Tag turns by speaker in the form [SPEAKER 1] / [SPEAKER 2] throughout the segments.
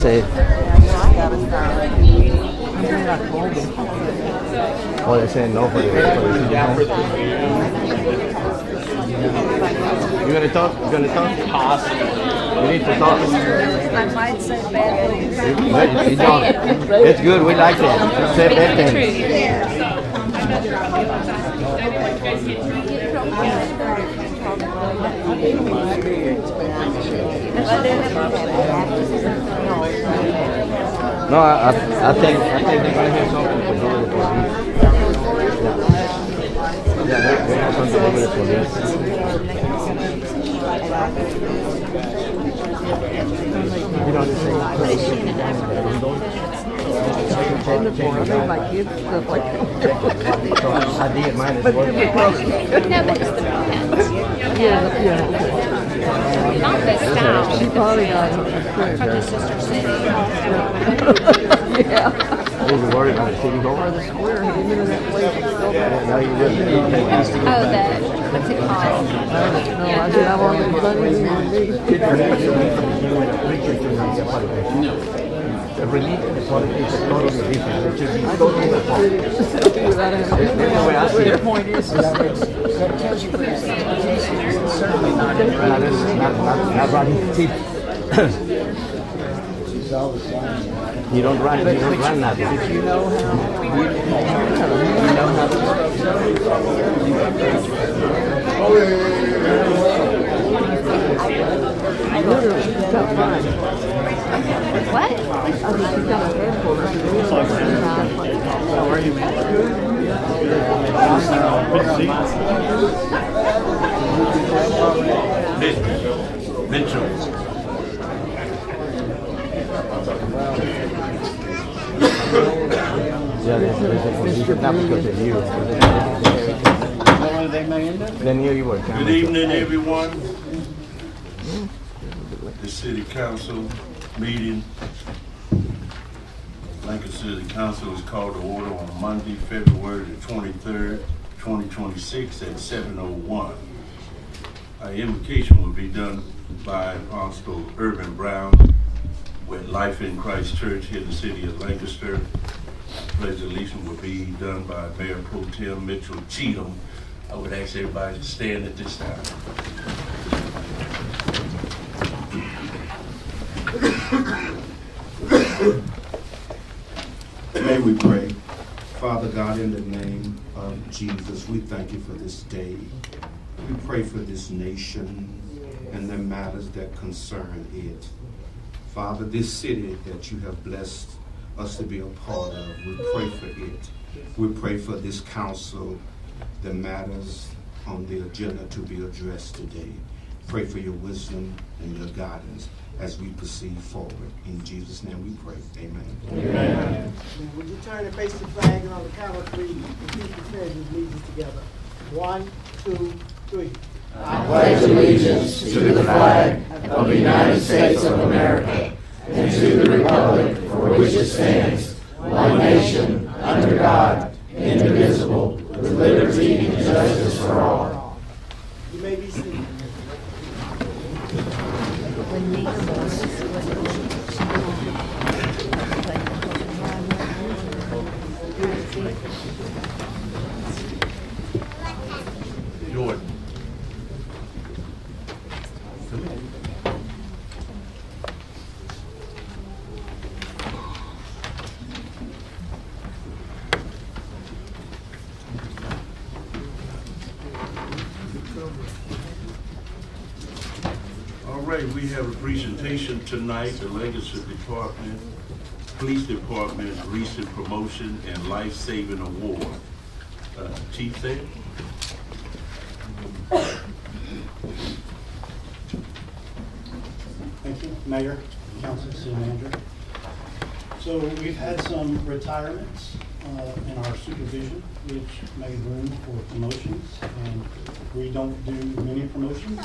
[SPEAKER 1] Say, oh, they're saying no for the You gonna talk? You gonna talk? You need to talk.
[SPEAKER 2] I might say bad things.
[SPEAKER 1] You don't. It's good. We like that. Say bad things. No, I think they're gonna have something to do with the police. Yeah, they have something to do with the police. You know,
[SPEAKER 2] My kids stuff like that.
[SPEAKER 1] I did mine as well.
[SPEAKER 3] No, but it's the pants.
[SPEAKER 2] Yeah.
[SPEAKER 3] Not the style.
[SPEAKER 2] She probably got it.
[SPEAKER 3] From the sister city.
[SPEAKER 2] Yeah.
[SPEAKER 1] I was worried about the city hall.
[SPEAKER 2] Or the square. Have you been to that place?
[SPEAKER 1] Now you just
[SPEAKER 3] Oh, what's it called?
[SPEAKER 2] No, I did. I wanted to funny than me.
[SPEAKER 1] The religion and politics are totally different. It should be totally apart. That's the way I see it.
[SPEAKER 4] Their point is that tells you that it's certainly not
[SPEAKER 1] Not running teeth. You don't run nothing.
[SPEAKER 4] If you know how
[SPEAKER 3] What?
[SPEAKER 4] How are you, man?
[SPEAKER 5] Mitchell.
[SPEAKER 1] Yeah, there's a position, not because of you. Then here you were.
[SPEAKER 5] Good evening, everyone. The City Council meeting. Lancaster City Council is called to order on Monday, February the 23rd, 2026 at 7:01. Our invocation will be done by Apostle Urban Brown with Life in Christ Church here in the city of Lancaster. Pledge of allegiance will be done by Mayor Pro Tem Mitchell Cheatham. I would ask everybody to stand at this time.
[SPEAKER 6] May we pray. Father God, in the name of Jesus, we thank you for this day. We pray for this nation and the matters that concern it. Father, this city that you have blessed us to be a part of, we pray for it. We pray for this council, the matters on the agenda to be addressed today. Pray for your wisdom and your guidance as we proceed forward. In Jesus' name we pray. Amen.
[SPEAKER 7] Amen. Would you turn and face the flag, and on the count of three, repeat the pledge and lead us together. 1, 2, 3.
[SPEAKER 8] I pledge allegiance to the flag of the United States of America and to the republic for which it stands, one nation, under God, indivisible, with liberty and justice for all.
[SPEAKER 7] You may be seated.
[SPEAKER 5] Jordan. All right, we have a presentation tonight, the Lancaster Department, Police Department recent promotion and life-saving award. Chief there?
[SPEAKER 9] Thank you, Mayor, Council, City Manager. So we've had some retirements in our supervision, which made room for promotions, and we don't do many promotions,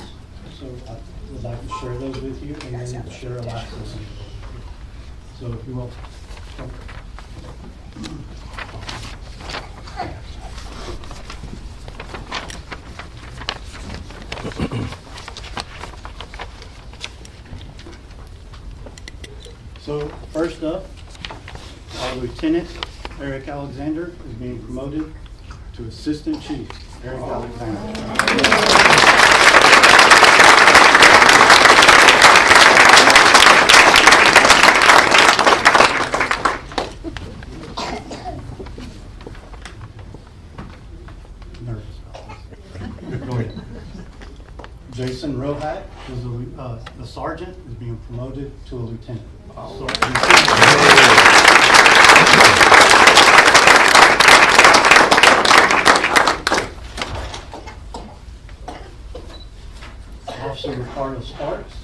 [SPEAKER 9] so I would like to share those with you and then share a last one. So if you will. So First up, our Lieutenant Eric Alexander is being promoted to Assistant Chief. Eric Alexander. Jason Rohat is a sergeant, is being promoted to a lieutenant. Officer Ricardo Sparks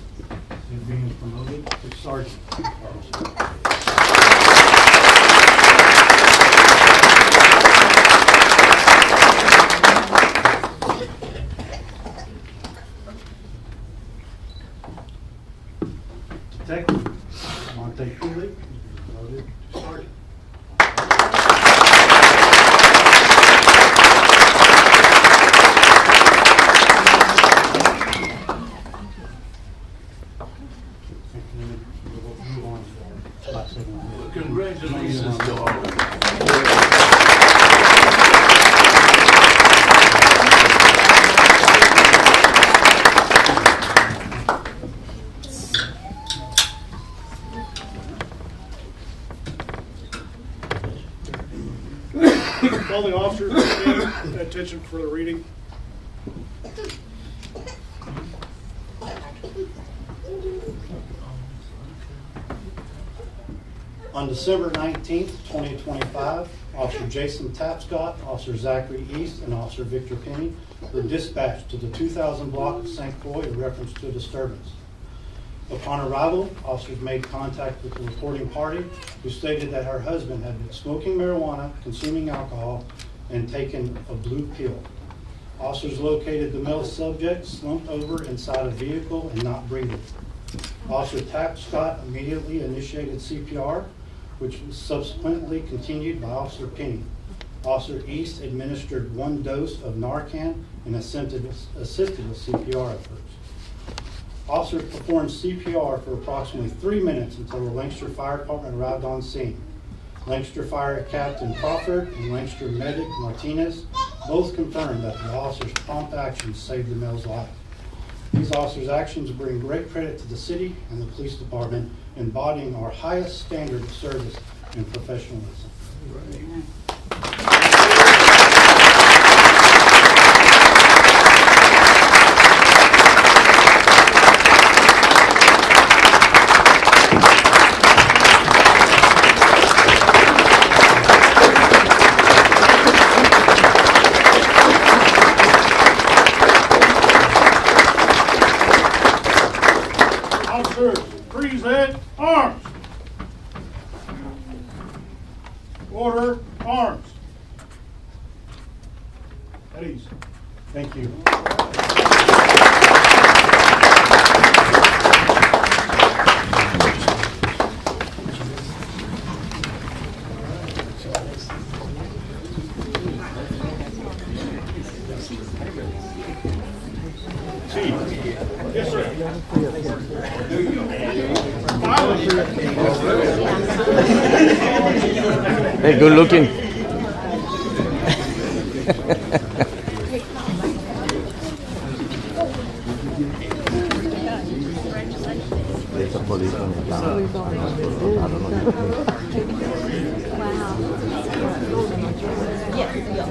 [SPEAKER 9] is being promoted to sergeant. Detective Monte Cooley is being promoted to sergeant.
[SPEAKER 5] Congratulations to all of you.
[SPEAKER 10] All the officers, pay attention for the reading.
[SPEAKER 9] On December 19th, 2025, Officer Jason Tapscott, Officer Zachary East, and Officer Victor Penny were dispatched to the 2000 block of St. Croix in reference to a disturbance. Upon arrival, officers made contact with the reporting party, who stated that her husband had been smoking marijuana, consuming alcohol, and taken a blue pill. Officers located the male subject slumped over inside a vehicle and not breathing. Officer Tapscott immediately initiated CPR, which was subsequently continued by Officer Penny. Officer East administered 1 dose of Narcan and assisted with CPR efforts. Officers performed CPR for approximately 3 minutes until the Lancaster Fire Department arrived on scene. Lancaster Fire Captain Crawford and Lancaster Medic Martinez both confirmed that the officers' prompt actions saved the male's life. These officers' actions bring great credit to the city and the police department, embodying our highest standard of service and professionalism.
[SPEAKER 10] Officers, present arms. Order arms. At ease.
[SPEAKER 9] Thank you.
[SPEAKER 10] Yes, sir.
[SPEAKER 1] Hey, good looking. There's a policeman in town. I don't know.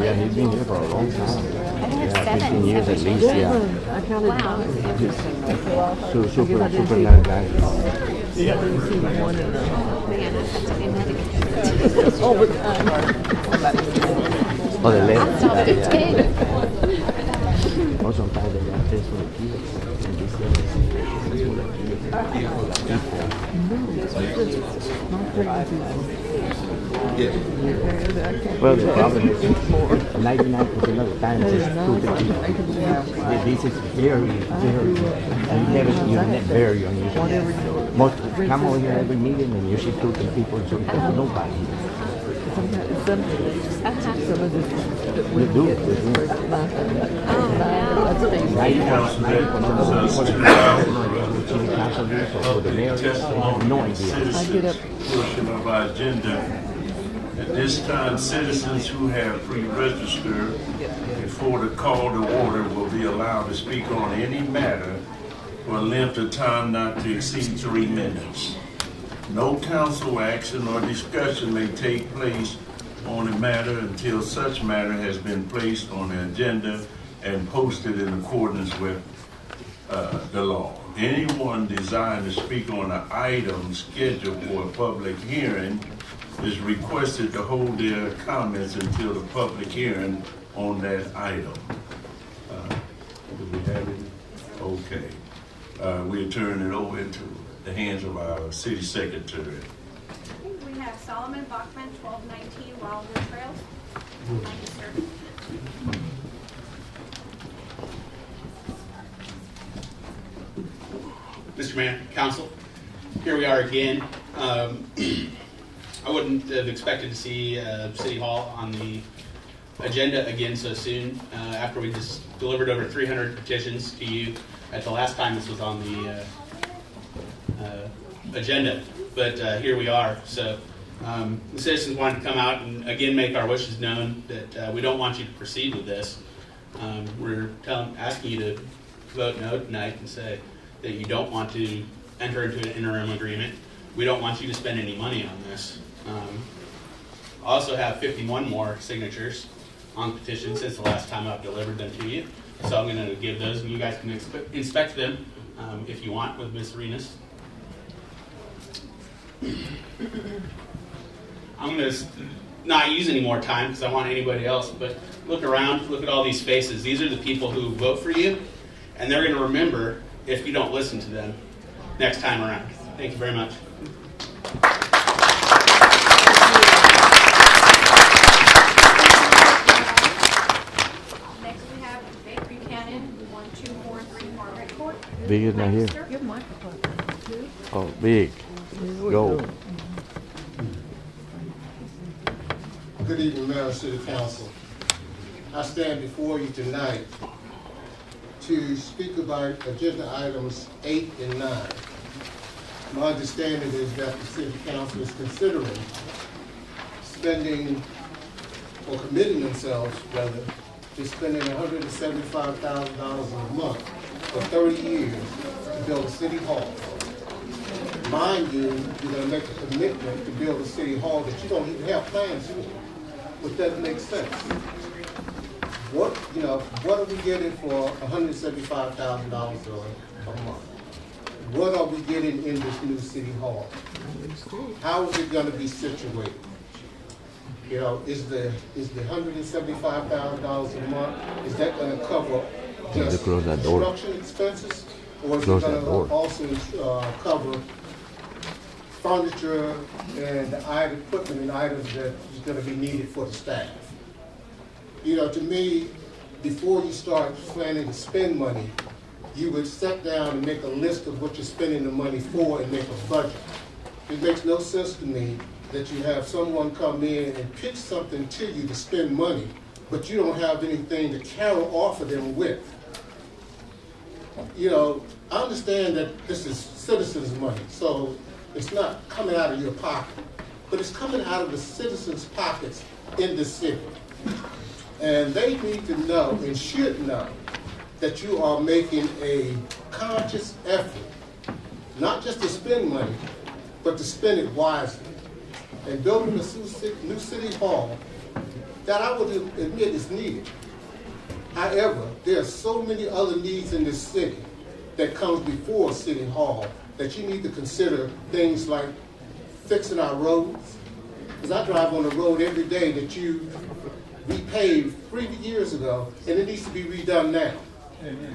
[SPEAKER 1] Yeah, he's been here for a long time. Yeah, 15 years at least, yeah.
[SPEAKER 2] I counted five.
[SPEAKER 1] Super nice guy.
[SPEAKER 2] One in the
[SPEAKER 3] Man, I have to be medicated.
[SPEAKER 2] all the time.
[SPEAKER 1] Oh, the left.
[SPEAKER 3] I stopped at 10.
[SPEAKER 1] Oh, sometimes they got this one here. Well, the problem is 99% of the time it's just stupid people. This is very, very unusual. Most come over here every meeting and you see stupid people, so there's nobody. We do.
[SPEAKER 3] Oh, yeah.
[SPEAKER 1] city council use or the mayor use? I have no idea.
[SPEAKER 2] I get up.
[SPEAKER 5] Portion of our agenda. At this time, citizens who have pre-registered before the call to order will be allowed to speak on any matter for a length of time not to exceed 3 minutes. No council action or discussion may take place on a matter until such matter has been placed on the agenda and posted in accordance with the law. Anyone desiring to speak on an item scheduled for a public hearing is requested to hold their comments until the public hearing on that item. Do we have it? Okay. We'll turn it over into the hands of our city secretary.
[SPEAKER 11] We have Solomon Bachman, 1219 Wildwood Trails. Lancaster.
[SPEAKER 12] Mr. Mayor, Council, here we are again. I wouldn't have expected to see City Hall on the agenda again so soon after we just delivered over 300 petitions to you at the last time this was on the agenda. But here we are. So the citizens wanted to come out and again make our wishes known that we don't want you to proceed with this. We're asking you to vote no tonight and say that you don't want to enter into an interim agreement. We don't want you to spend any money on this. I also have 51 more signatures on petitions since the last time I've delivered them to you. So I'm going to give those, and you guys can inspect them if you want with Ms. Arenas. I'm going to not use any more time because I want anybody else, but look around, look at all these faces. These are the people who vote for you, and they're going to remember if you don't listen to them next time around. Thank you very much.
[SPEAKER 11] Next we have Vic Buchanan, 1243 Margaret Court.
[SPEAKER 1] Big is not here.
[SPEAKER 2] Your microphone.
[SPEAKER 1] Oh, big. Go.
[SPEAKER 13] Good evening, Mayor and City Council. I stand before you tonight to speak about agenda items 8 and 9. My understanding is that the City Council is considering spending, or committing themselves, rather, to spending $175,000 a month for 30 years to build a city hall. Mind you, you're going to make a commitment to build a city hall that you don't even have plans for, which doesn't make sense. What are we getting for $175,000 a month? What are we getting in this new city hall? How is it going to be situated? Is the $175,000 a month, is that going to cover just construction expenses? Or is it going to also cover furniture and the equipment and items that is going to be needed for the staff? To me, before you start planning to spend money, you would sit down and make a list of what you're spending the money for and make a budget. It makes no sense to me that you have someone come in and pitch something to you to spend money, but you don't have anything to counter offer them with. I understand that this is citizens' money, so it's not coming out of your pocket, but it's coming out of the citizens' pockets in the city. And they need to know and should know that you are making a conscious effort, not just to spend money, but to spend it wisely. And building a new city hall that I would admit is needed. However, there are so many other needs in this city that comes before City Hall that you need to consider things like fixing our roads. Because I drive on a road every day that you repaved 3 years ago, and it needs to be redone now.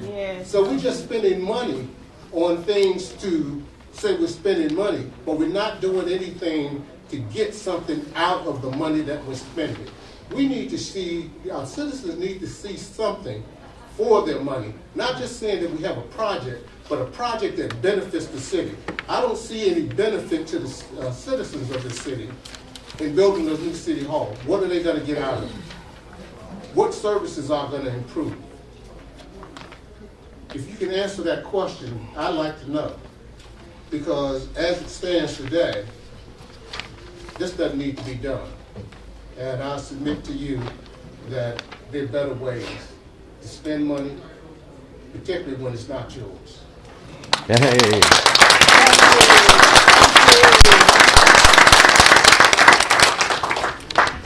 [SPEAKER 13] Yes. So we're just spending money on things to say we're spending money, but we're not doing anything to get something out of the money that we're spending. We need to see, our citizens need to see something for their money, not just saying that we have a project, but a project that benefits the city. I don't see any benefit to the citizens of the city in building a new city hall. What are they going to get out of it? What services are going to improve? If you can answer that question, I'd like to know. Because as it stands today, this doesn't need to be done. And I submit to you that there are better ways to spend money, particularly when it's not yours.
[SPEAKER 1] Hey.
[SPEAKER 11] Next,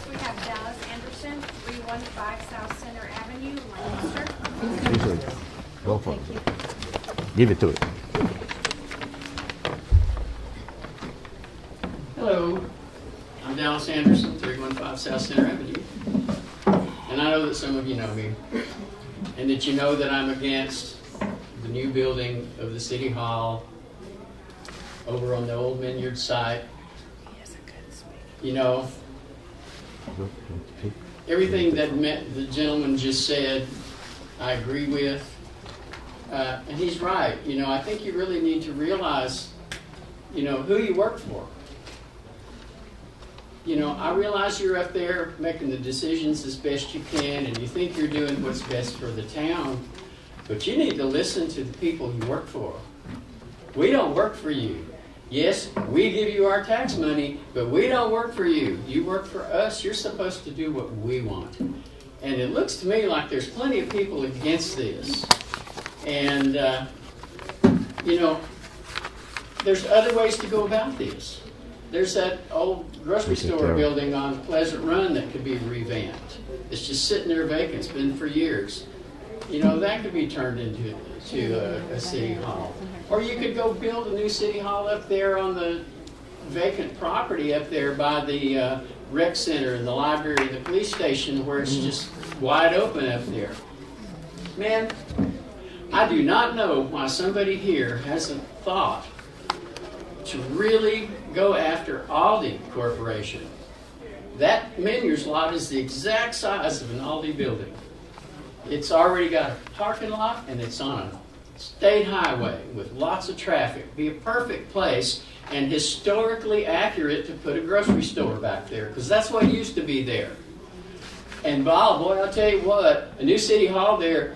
[SPEAKER 11] we have Dallas Anderson, 315 South Center Avenue, Lancaster.
[SPEAKER 1] Go for it. Give it to it.
[SPEAKER 14] Hello, I'm Dallas Anderson, 315 South Center Avenue. And I know that some of you know me, and that you know that I'm against the new building of the City Hall over on the old Minyard site. You know, everything that the gentleman just said, I agree with. And he's right. You know, I think you really need to realize, you know, who you work for. You know, I realize you're up there making the decisions as best you can, and you think you're doing what's best for the town, but you need to listen to the people you work for. We don't work for you. Yes, we give you our tax money, but we don't work for you. You work for us. You're supposed to do what we want. And it looks to me like there's plenty of people against this. And, you know, there's other ways to go about this. There's that old grocery store building on Pleasant Run that could be revamped. It's just sitting there vacant. It's been for years. You know, that could be turned into a city hall. Or you could go build a new city hall up there on the vacant property up there by the rec center and the library and the police station, where it's just wide open up there. Man, I do not know why somebody here hasn't thought to really go after Aldi Corporation. That Minyards lot is the exact size of an Aldi building. It's already got a parking lot, and it's on a state highway with lots of traffic. Be a perfect place and historically accurate to put a grocery store back there, because that's what used to be there. And boy, I'll tell you what, a new city hall there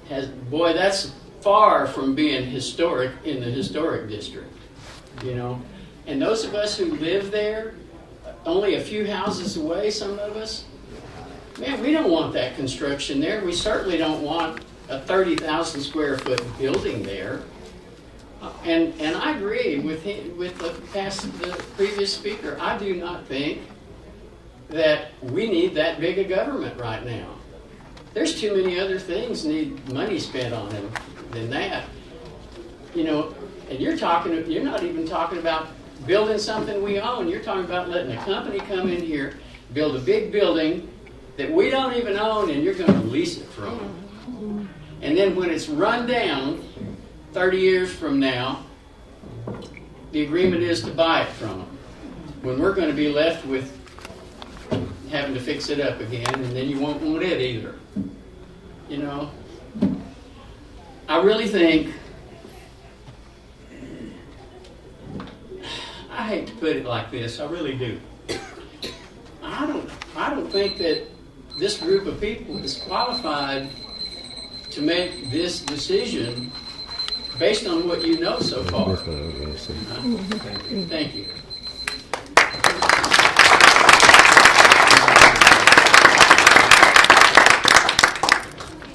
[SPEAKER 14] has, boy, that's far from being historic in the historic district. You know, and those of us who live there, only a few houses away, some of us, man, we don't want that construction there. We certainly don't want a 30,000 square foot building there. And I agree with the previous speaker. I do not think that we need that big a government right now. There's too many other things need money spent on them than that. You know. And you're not even talking about building something we own. You're talking about letting a company come in here, build a big building that we don't even own, and you're going to lease it from them. And then when it's run down 30 years from now, the agreement is to buy it from them. When we're going to be left with having to fix it up again, and then you won't want it either. You know, I really think, I hate to put it like this, I really do. I don't think that this group of people is qualified to make this decision based on what you know so far. Thank you.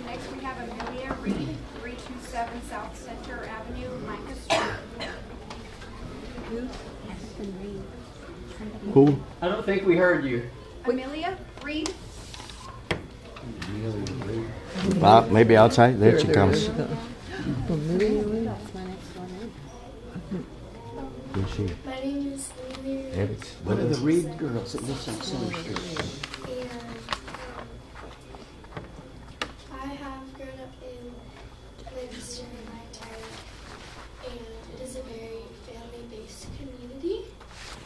[SPEAKER 11] Next, we have Amelia Reed, 327 South Center Avenue, Lancaster.
[SPEAKER 1] Who?
[SPEAKER 14] I don't think we heard you.
[SPEAKER 11] Amelia Reed.
[SPEAKER 1] Maybe outside. There she comes.
[SPEAKER 2] That's my next one.
[SPEAKER 1] Who's she?
[SPEAKER 15] My name is Amelia.
[SPEAKER 4] What are the Reed girls that live on Center Street?
[SPEAKER 15] And I have grown up in Lancaster my entire life, and it is a very family-based community.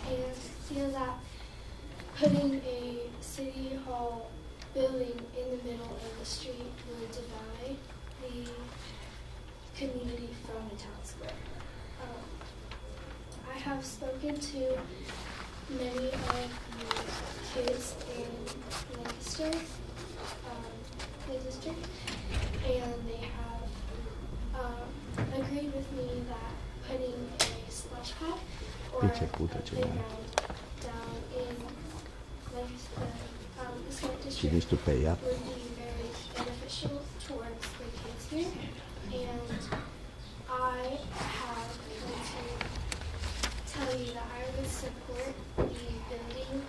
[SPEAKER 15] And I feel that putting a city hall building in the middle of the street will divide the community from the town square. I have spoken to many of the kids in Lancaster, the district, and they have down in Lancaster, the school
[SPEAKER 1] She needs to pay up.
[SPEAKER 15] would be very beneficial towards the kids here. And I have to tell you that I would support the building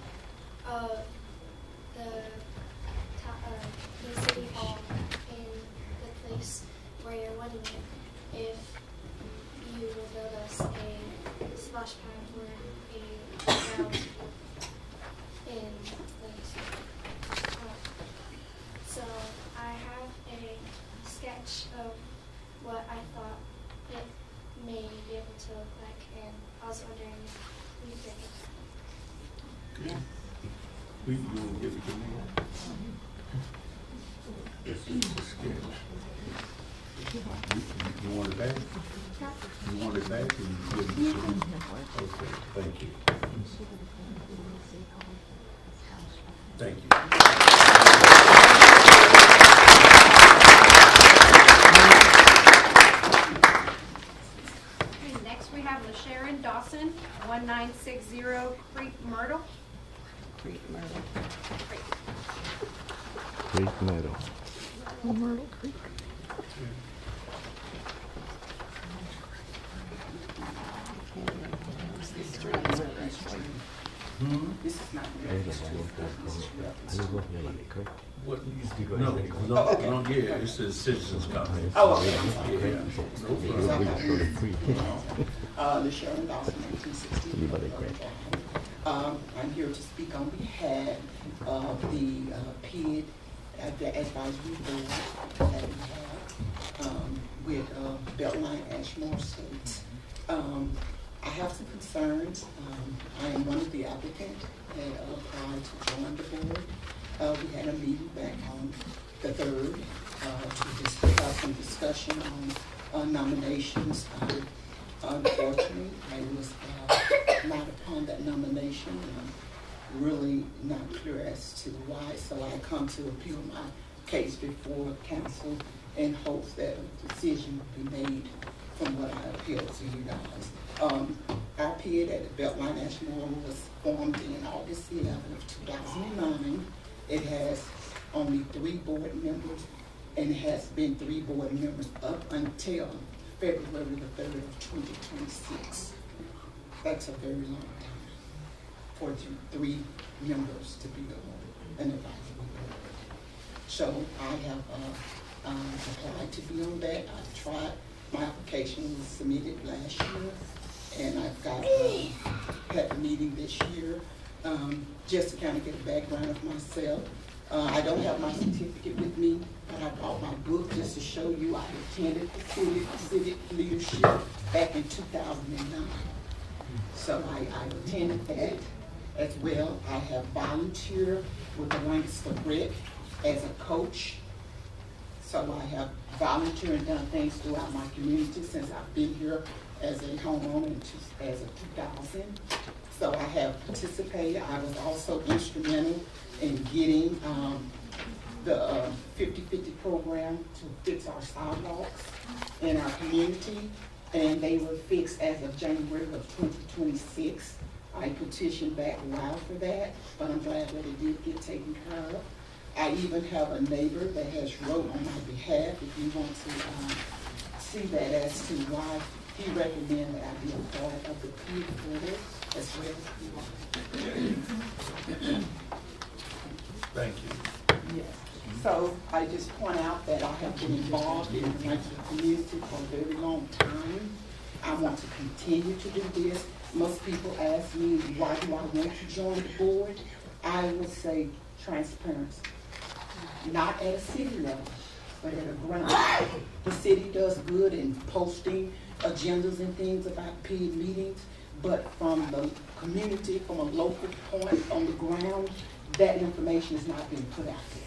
[SPEAKER 15] of the city hall in the place where you're wanting it if you will build us a splash pad or a ground in Lancaster. So I have a sketch of what I thought it may be able to look like, and I was wondering if you could.
[SPEAKER 5] Okay. You want to give it to me? This is a sketch. You want it back? You want it back? Or you give it to me? Okay, thank you. Thank you.
[SPEAKER 11] Okay, next we have LaSharon Dawson, 1960 Creek Myrtle.
[SPEAKER 2] Creek Myrtle.
[SPEAKER 1] Creek Meadow.
[SPEAKER 2] Myrtle Creek.
[SPEAKER 4] This is not
[SPEAKER 5] What? No, yeah, it says citizens comment.
[SPEAKER 4] Oh,
[SPEAKER 5] Yeah.
[SPEAKER 4] LaSharon Dawson, 1960. I'm here to speak on behalf of the PID, the advisory board that we have with Beltline Ashmore Estates. I have some concerns. I am one of the applicants that applied to join the board. We had a meeting back on the 3rd to just have some discussion on nominations. Unfortunately, I was not upon that nomination. Really not clear as to why, so I come to appeal my case before council in hopes that a decision will be made from what I appealed to you guys. Our PID at the Beltline Ashmore was formed in August 11th of 2009. It has only 3 board members, and it has been 3 board members up until February the 3rd of 2026. That's a very long time for 3 members to be on an advisory board. So I have applied to be on that. I've tried. My application was submitted last year, and I've got had a meeting this year just to kind of get a background of myself. I don't have my certificate with me, but I brought my book just to show you I attended the civic leadership back in 2009. So I attended that as well. I have volunteered with the Lancaster Rec as a coach. So I have volunteered and done things throughout my community since I've been here as a homeowner as of 2000. So I have participated. I was also instrumental in getting the 50/50 program to fix our sidewalks in our community, and they were fixed as of January of 2026. I petitioned back a while for that, but I'm glad that it did get taken care of. I even have a neighbor that has wrote on my behalf, if you want to see that, as to why he recommended that I be a part of the PID board as well.
[SPEAKER 5] Thank you.
[SPEAKER 4] Yes. So I just point out that I have been involved in the Lancaster community for a very long time. I want to continue to do this. Most people ask me, why do I want to join the board? I will say transparency. Not at a city level, but at a ground level. The city does good in posting agendas and things about PID meetings, but from the community, from a local point on the ground, that information is not being put out there.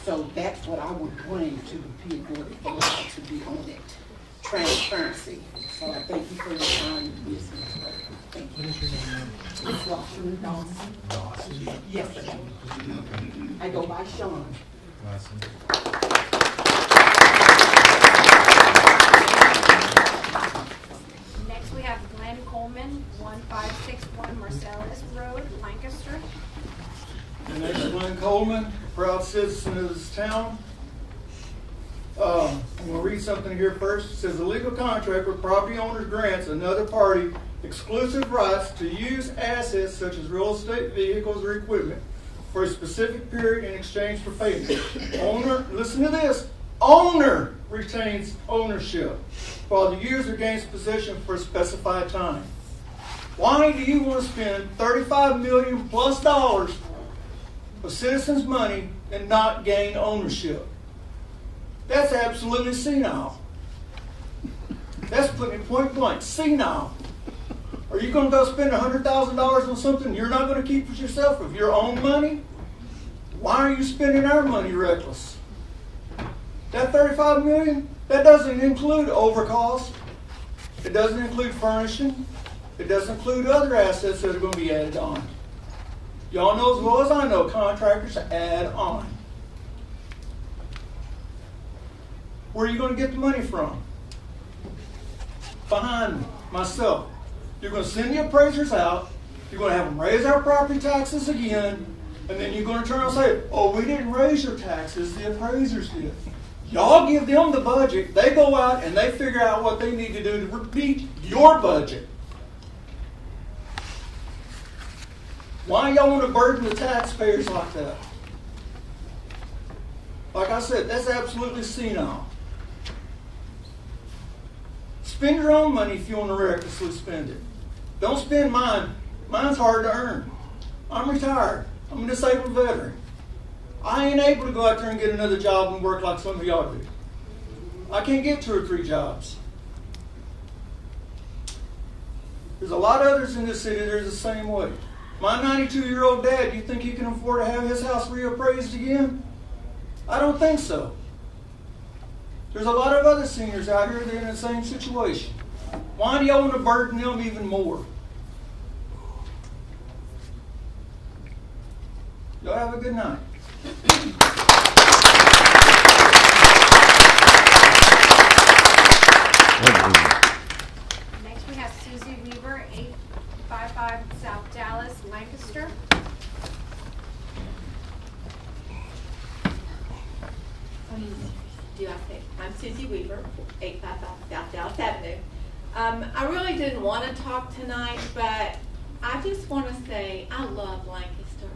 [SPEAKER 4] So that's what I would bring to the PID board if allowed to be on it. Transparency. So I thank you for your time and listening. Thank you. What is your name? It's LaSharon Dawson. Dawson? Yes, sir. I go by Sean.
[SPEAKER 5] Dawson.
[SPEAKER 11] Next we have Glenn Coleman, Coleman, 1561 Marcellus Road, Lancaster.
[SPEAKER 16] And that's Glenn Coleman, proud citizen of this town. I'm going to read something here first. It says, a legal contract where property owner grants another party exclusive rights to use assets such as real estate, vehicles, or equipment for a specific period in exchange for payment. Owner, listen to this, owner retains ownership while the user gains possession for a specified time. Why do you want to spend $35 million plus of citizens' money and not gain ownership? That's absolutely senile. That's putting it point blank, senile. Are you going to go spend $100,000 on something you're not going to keep for yourself of your own money? Why are you spending our money reckless? That $35 million, that doesn't include overcost. It doesn't include furnishing. It doesn't include other assets that are going to be added on. Y'all know as well as I know, contractors add on. Where are you going to get the money from? Behind me, myself. You're going to send the appraisers out. You're going to have them raise our property taxes again. And then you're going to turn around and say, oh, we didn't raise your taxes. The appraisers did. Y'all give them the budget. They go out and they figure out what they need to do to repeat your budget. Why y'all want to burden the taxpayers like that? Like I said, that's absolutely senile. Spend your own money if you want to recklessly spend it. Don't spend mine. Mine's hard to earn. I'm retired. I'm a disabled veteran. I ain't able to go out there and get another job and work like some of y'all do. I can't get 2 or 3 jobs. There's a lot of others in this city that are the same way. My 92-year-old dad, you think he can afford to have his house reappraised again? I don't think so. There's a lot of other seniors out here that are in the same situation. Why do y'all want to burden them even more? Y'all have a good night.
[SPEAKER 11] Next we have Susie Weaver, 855 South Dallas, Lancaster.
[SPEAKER 17] I'm Susie Weaver, 855 South Dallas Avenue. I really didn't want to talk tonight, but I just want to say I love Lancaster.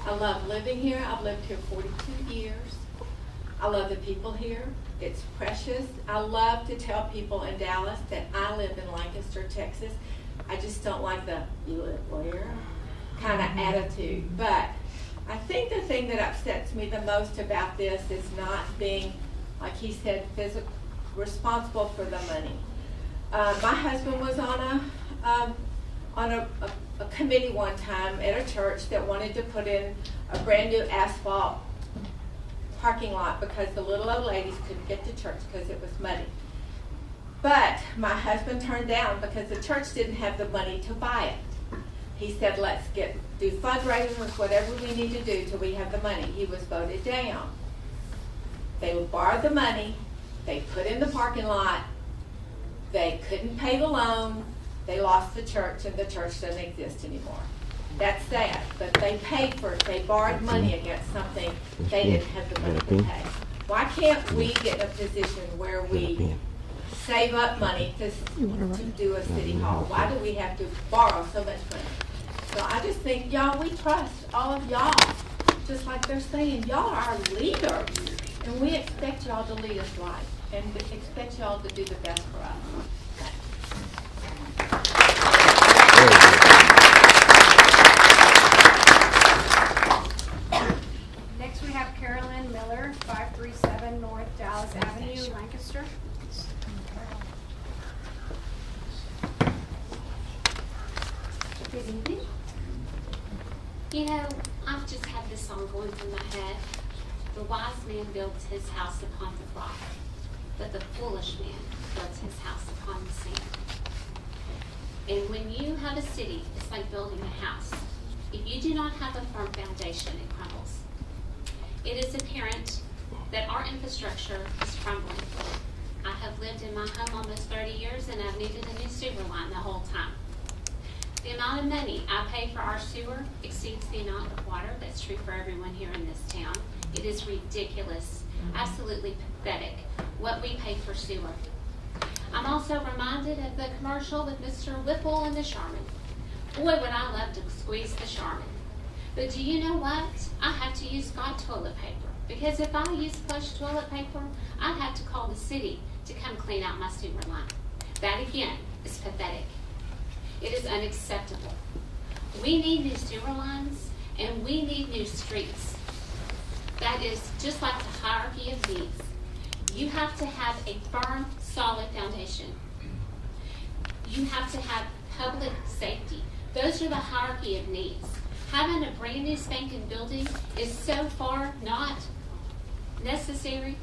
[SPEAKER 17] I love living here. I've lived here 42 years. I love the people here. It's precious. I love to tell people in Dallas that I live in Lancaster, Texas. I just don't like the "you live where" kind of attitude. But I think the thing that upsets me the most about this is not being, like he said, responsible for the money. My husband was on a committee one time at a church that wanted to put in a brand new asphalt parking lot because the little old ladies couldn't get to church because it was muddy. But my husband turned down because the church didn't have the money to buy it. He said, let's do fundraisers, whatever we need to do till we have the money. He was voted down. They borrowed the money, they put in the parking lot, they couldn't pay the loan, they lost the church, and the church doesn't exist anymore. That's sad, but they paid for it. They borrowed money against something they didn't have the money to pay. Why can't we get in a position where we save up money to do a city hall? Why do we have to borrow so much money? So I just think, y'all, we trust all of y'all. Just like they're saying, y'all are our leaders. And we expect y'all to lead us right. And expect y'all to do the best for us.
[SPEAKER 11] Next we have Carolyn Miller, 537 North Dallas Avenue, Lancaster.
[SPEAKER 3] Good evening. You know, I've just had this song going through my head. The wise man builds his house upon the rock, but the foolish man builds his house upon the sand. And when you have a city, it's like building a house. If you do not have a firm foundation, it crumbles. It is apparent that our infrastructure is crumbling. I have lived in my home almost 30 years, and I've needed a new sewer line the whole time. The amount of money I pay for our sewer exceeds the amount of water. That's true for everyone here in this town. It is ridiculous, absolutely pathetic, what we pay for sewer. I'm also reminded of the commercial with Mr. Whipple and the Charmin. Boy, would I love to squeeze the Charmin. But do you know what? I have to use Scott toilet paper. Because if I use flush toilet paper, I'd have to call the city to come clean out my sewer line. That again is pathetic. It is unacceptable. We need new sewer lines and we need new streets. That is just like the hierarchy of needs. You have to have a firm, solid foundation. You have to have public safety. Those are the hierarchy of needs. Having a brand new spanking building is so far not necessary.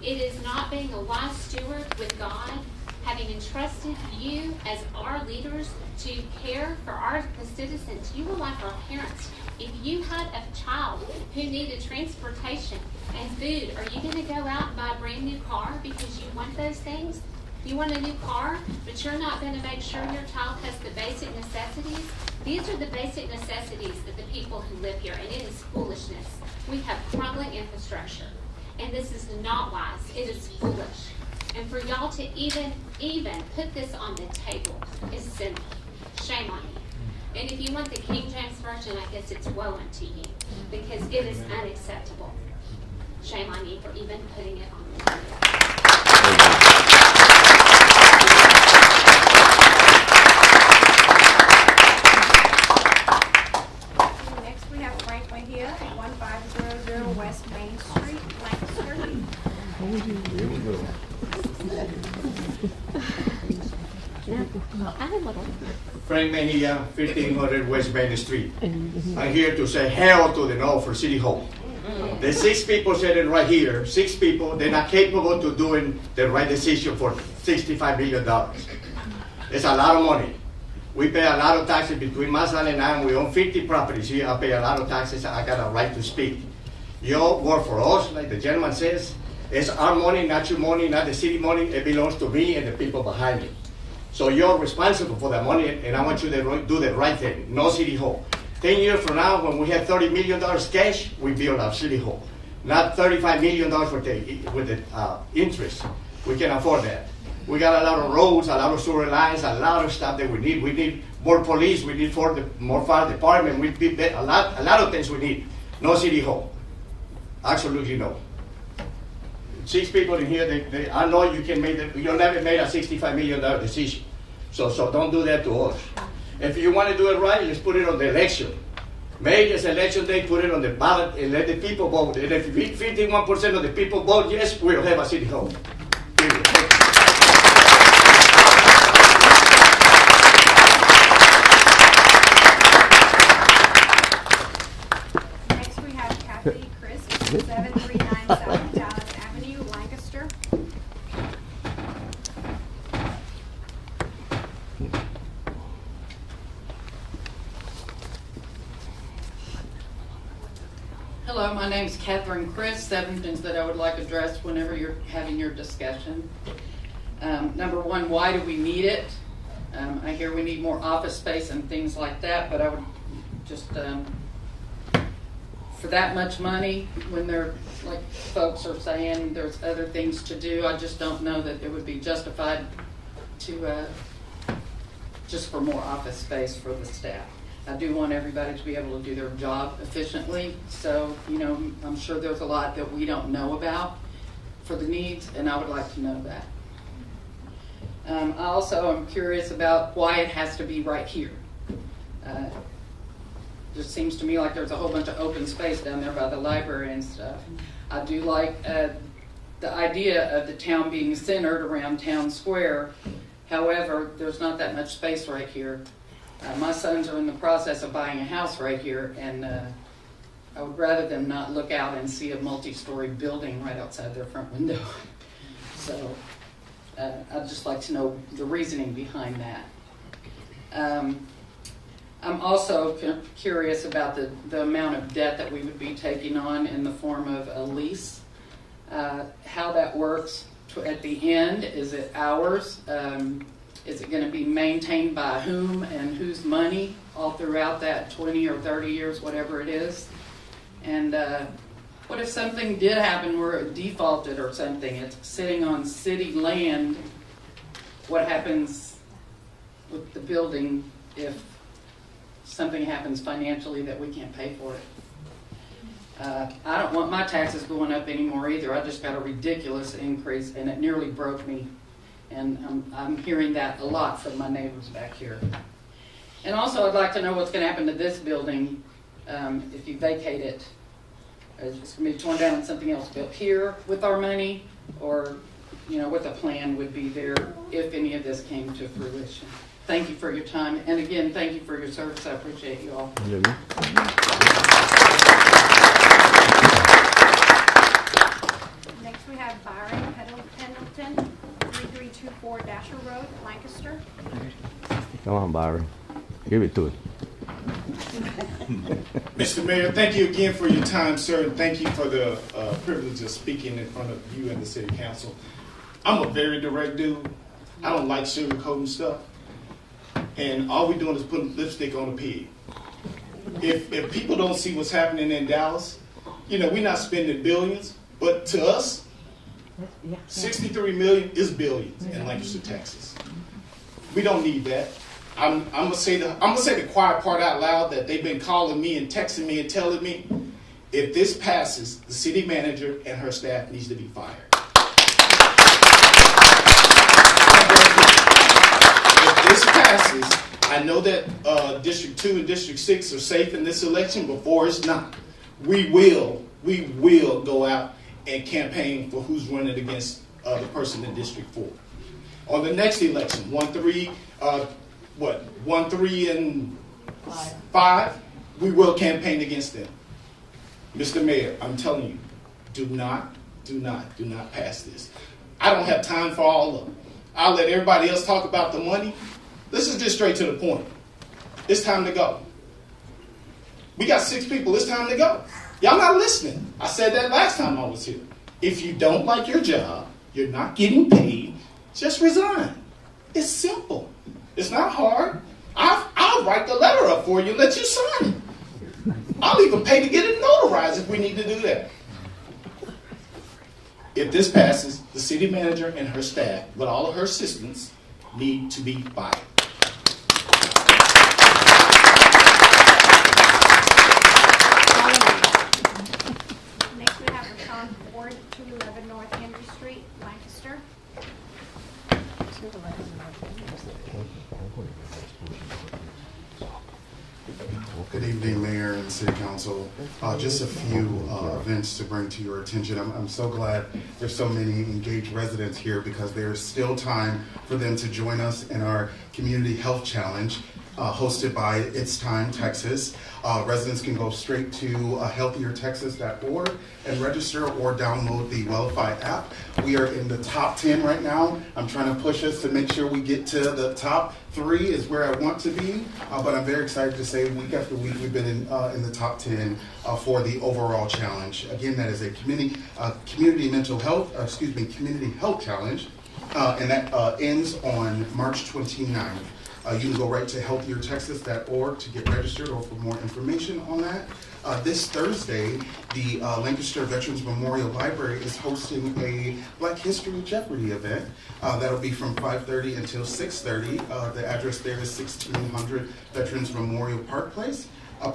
[SPEAKER 3] It is not being a wise steward with God, having entrusted you as our leaders to care for the citizens. You are like our parents. If you had a child who needed transportation and food, are you going to go out and buy a brand new car because you want those things? You want a new car, but you're not going to make sure your child has the basic necessities? These are the basic necessities of the people who live here, and it is foolishness. We have crumbling infrastructure, and this is not wise. It is foolish. And for y'all to even put this on the table is sinful. Shame on you. And if you want the King James Version, I guess it's woe unto you, because it is unacceptable. Shame on you for even putting it on the table.
[SPEAKER 11] Next we have Frank Mejia at 1500 West Main Street, Lancaster.
[SPEAKER 1] Here we go.
[SPEAKER 18] Frank Mejia, 1500 West Main Street. I'm here to say hell to the no for City Hall. The 6 people sitting right here, 6 people, they're not capable to doing the right decision for $65 million. It's a lot of money. We pay a lot of taxes between Mazlan and I. We own 50 properties here. I pay a lot of taxes. I got a right to speak. You all work for us, like the gentleman says. It's our money, not your money, not the city money. It belongs to me and the people behind me. So you're responsible for that money, and I want you to do the right thing. No City Hall. 10 years from now, when we have $30 million cash, we build our City Hall. Not $35 million with the interest. We can afford that. We got a lot of roads, a lot of sewer lines, a lot of stuff that we need. We need more police. We need more fire department. We need a lot of things we need. No City Hall. Absolutely no. 6 people in here, I know you can make it. You never made a $65 million decision. So don't do that to us. If you want to do it right, let's put it on the election. Make this election day, put it on the ballot, and let the people vote. And if 51% of the people vote yes, we'll have a City Hall.
[SPEAKER 11] Next we have Kathy Chris, 739 South Dallas Avenue, Lancaster.
[SPEAKER 2] Hello, my name is Catherine Chris. 7 things that I would like addressed whenever you're having your discussion. Number 1, why do we need it? I hear we need more office space and things like that, but I would just, for that much money, when they're, like folks are saying, there's other things to do, I just don't know that it would be justified to, just for more office space for the staff. I do want everybody to be able to do their job efficiently, so, you know, I'm sure there's a lot that we don't know about for the needs, and I would like to know that. I also am curious about why it has to be right here. Just seems to me like there's a whole bunch of open space down there by the library and stuff. I do like the idea of the town being centered around Town Square. However, there's not that much space right here. My sons are in the process of buying a house right here, and I would rather them not look out and see a multi-story building right outside their front window. So I'd just like to know the reasoning behind that. I'm also curious about the amount of debt that we would be taking on in the form of a lease. How that works at the end. Is it ours? Is it gonna be maintained by whom and whose money all throughout that 20 or 30 years, whatever it is? And what if something did happen where it defaulted or something? It's sitting on city land. What happens with the building if something happens financially that we can't pay for it? I don't want my taxes going up anymore either. I just got a ridiculous increase, and it nearly broke me. And I'm hearing that a lot from my neighbors back here. And also, I'd like to know what's going to happen to this building if you vacate it. Is it going to be torn down and something else built here with our money? Or, you know, what the plan would be there if any of this came to fruition. Thank you for your time. And again, thank you for your service. I appreciate you all.
[SPEAKER 11] Next we have Byron Pendleton, 3324 Dasher Road, Lancaster.
[SPEAKER 1] Come on, Byron. Give it to it.
[SPEAKER 19] Mr. Mayor, thank you again for your time, sir, and thank you for the privilege of speaking in front of you and the City Council. I'm a very direct dude. I don't like sugarcoating stuff, and all we're doing is putting lipstick on a pig. If people don't see what's happening in Dallas, you know, we're not spending billions, but to us, 63 million is billions in Lancaster, Texas. We don't need that. I'm gonna say the quiet part out loud that they've been calling me and texting me and telling me, if this passes, the city manager and her staff needs to be fired. If this passes, I know that District 2 and District 6 are safe in this election, but 4 is not. We will go out and campaign for who's running against the person in District 4. On the next election, 1, 3, and 5, we will campaign against them. Mr. Mayor, I'm telling you, do not pass this. I don't have time for all of them. I'll let everybody else talk about the money. This is just straight to the point. It's time to go. We got 6 people. It's time to go. Y'all not listening. I said that last time I was here. If you don't like your job, you're not getting paid, just resign. It's simple. It's not hard. I'll write the letter up for you and let you sign it. I'll even pay to get it notarized if we need to do that. If this passes, the city manager and her staff, with all of her assistants, need to be fired.
[SPEAKER 11] Next we have Rashawn Ford, 211 North Henry Street, Lancaster.
[SPEAKER 20] Good evening, Mayor and City Council. Just a few events to bring to your attention. I'm so glad there's so many engaged residents here because there's still time for them to join us in our Community Health Challenge hosted by It's Time Texas. Residents can go straight to healthiertexas.org and register or download the Wellify app. We are in the top 10 right now. I'm trying to push us to make sure we get to the top 3 is where I want to be, but I'm very excited to say week after week we've been in the top 10 for the overall challenge. Again, that is a community health challenge, and that ends on March 29th. You can go right to healthiertexas.org to get registered or for more information on that. This Thursday, the Lancaster Veterans Memorial Library is hosting a Black History Jeopardy event. That'll be from 5:30 until 6:30. The address there is 1600 Veterans Memorial Parkway, and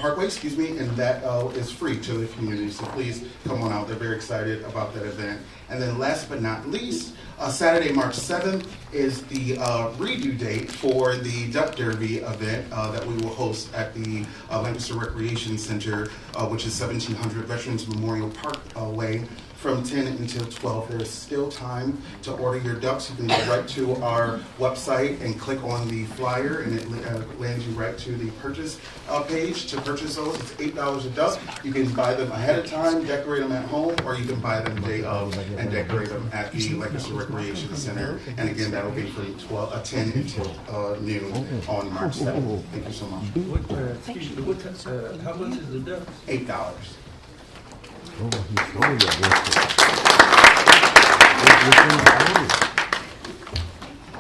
[SPEAKER 20] that is free to the community. So please come on out. They're very excited about that event. And then last but not least, Saturday, March 7th is the redo date for the Duck Derby event that we will host at the Lancaster Recreation Center, which is 1700 Veterans Memorial Parkway, from 10 until 12. There is still time to order your ducks. You can go right to our website and click on the flyer, and it lands you right to the purchase page to purchase those. It's $8 a duck. You can buy them ahead of time, decorate them at home, or you can buy them day of and decorate them at the Lancaster Recreation Center. And again, that will be from 10 until noon on March 7th. Thank you so much.
[SPEAKER 5] How much is the duck?
[SPEAKER 20] $8.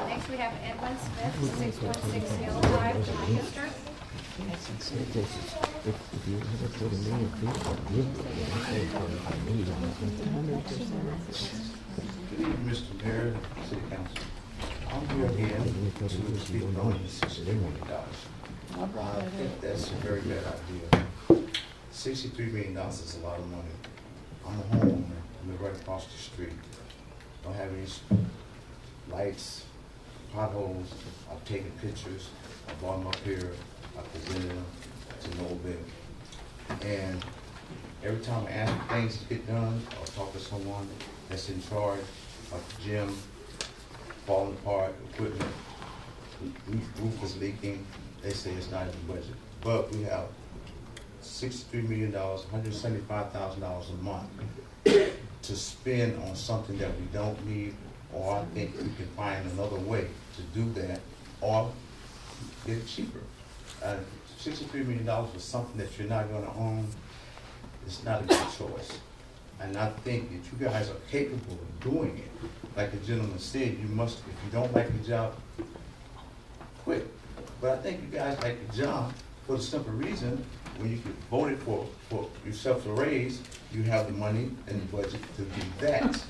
[SPEAKER 11] Next we have Edwin Smith, 616 Hill Drive, Lancaster.
[SPEAKER 21] Good evening, Mr. Mayor, City Council. I'm here again to speak on the $63 million. I think that's a very bad idea. $63 million is a lot of money. I'm a homeowner. I live right across the street. Don't have any lights, potholes. I've taken pictures. I brought them up here. I presented them to NOVAC. And every time I ask for things to get done or talk to someone that's in charge, like the gym, falling apart, equipment, roof is leaking, they say it's not in the budget. But we have $63 million, $175,000 a month to spend on something that we don't need, or I think we can find another way to do that, or get it cheaper. $63 million for something that you're not going to own, it's not a good choice. And I think that you guys are capable of doing it. Like the gentleman said, you must, if you don't like the job, quit. But I think you guys like the job for the simple reason, when you get voted for yourself a raise, you have the money and the budget to do that.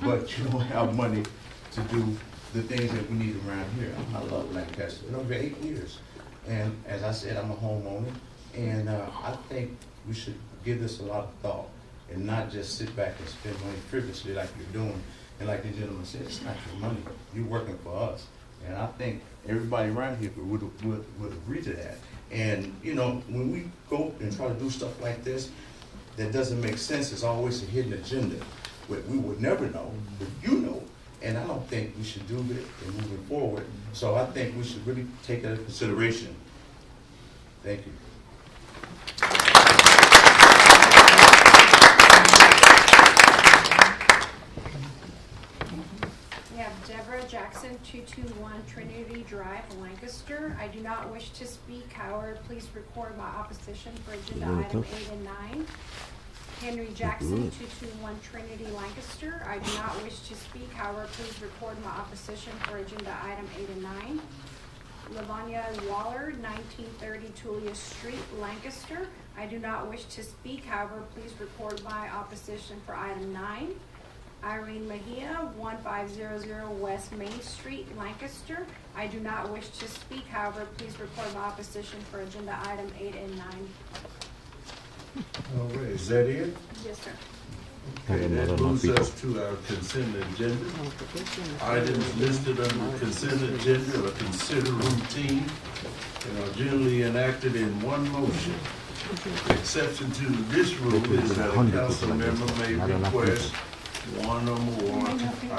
[SPEAKER 21] But you don't have money to do the things that we need around here. I love Lancaster. I've been over 8 years. And as I said, I'm a homeowner. And I think we should give this a lot of thought and not just sit back and spend money frivolously like you're doing. And like the gentleman said, it's not your money. You're working for us. And I think everybody around here would agree to that. And, you know, when we go and try to do stuff like this, that doesn't make sense. It's always a hidden agenda. We would never know, but you know. And I don't think we should do it in moving forward. So I think we should really take that into consideration. Thank you.
[SPEAKER 11] We have Deborah Jackson, 221 Trinity Drive, Lancaster. I do not wish to speak. However, please record my opposition for agenda item 8 and 9. Henry Jackson, 221 Trinity, Lancaster. I do not wish to speak. However, please record my opposition for agenda item 8 and 9. Lavanya Waller, 1930 Tulia Street, Lancaster. I do not wish to speak. However, please record my opposition for item 9. Irene Mejia, 1500 West Main Street, Lancaster. I do not wish to speak. However, please record my opposition for agenda item 8 and 9.
[SPEAKER 5] All right, is that it?
[SPEAKER 11] Yes, sir.
[SPEAKER 5] Okay, that moves us to our consent agenda. Items listed on the consent agenda are considered routine and are generally enacted in one motion. The exception to this rule is that a council member may request one or more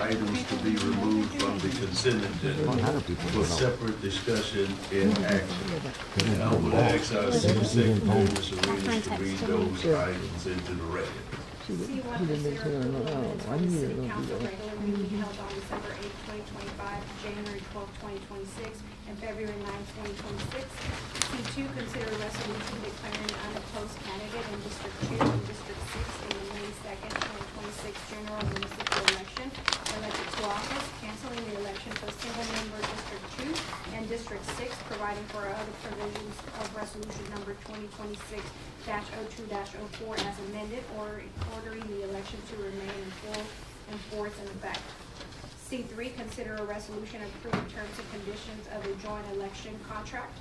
[SPEAKER 5] items to be removed from the consent agenda for separate discussion and action. And I would ask our city secretary, Ms. Arenas, to read those items into the record.
[SPEAKER 11] C1 consider approval of the City Council regular meeting held on December 8, 2025, January 12, 2026, and February 9, 2026. C2, consider a resolution declaring unopposed candidate in District 2 and District 6 in the May 2nd, 2026 general municipal election, elected to office, canceling the election for single-member District 2 and District 6, providing for other provisions of resolution number 2026-02-04 as amended, or ordering the election to remain in full and force in effect. C3, consider a resolution approving terms and conditions of a joint election contract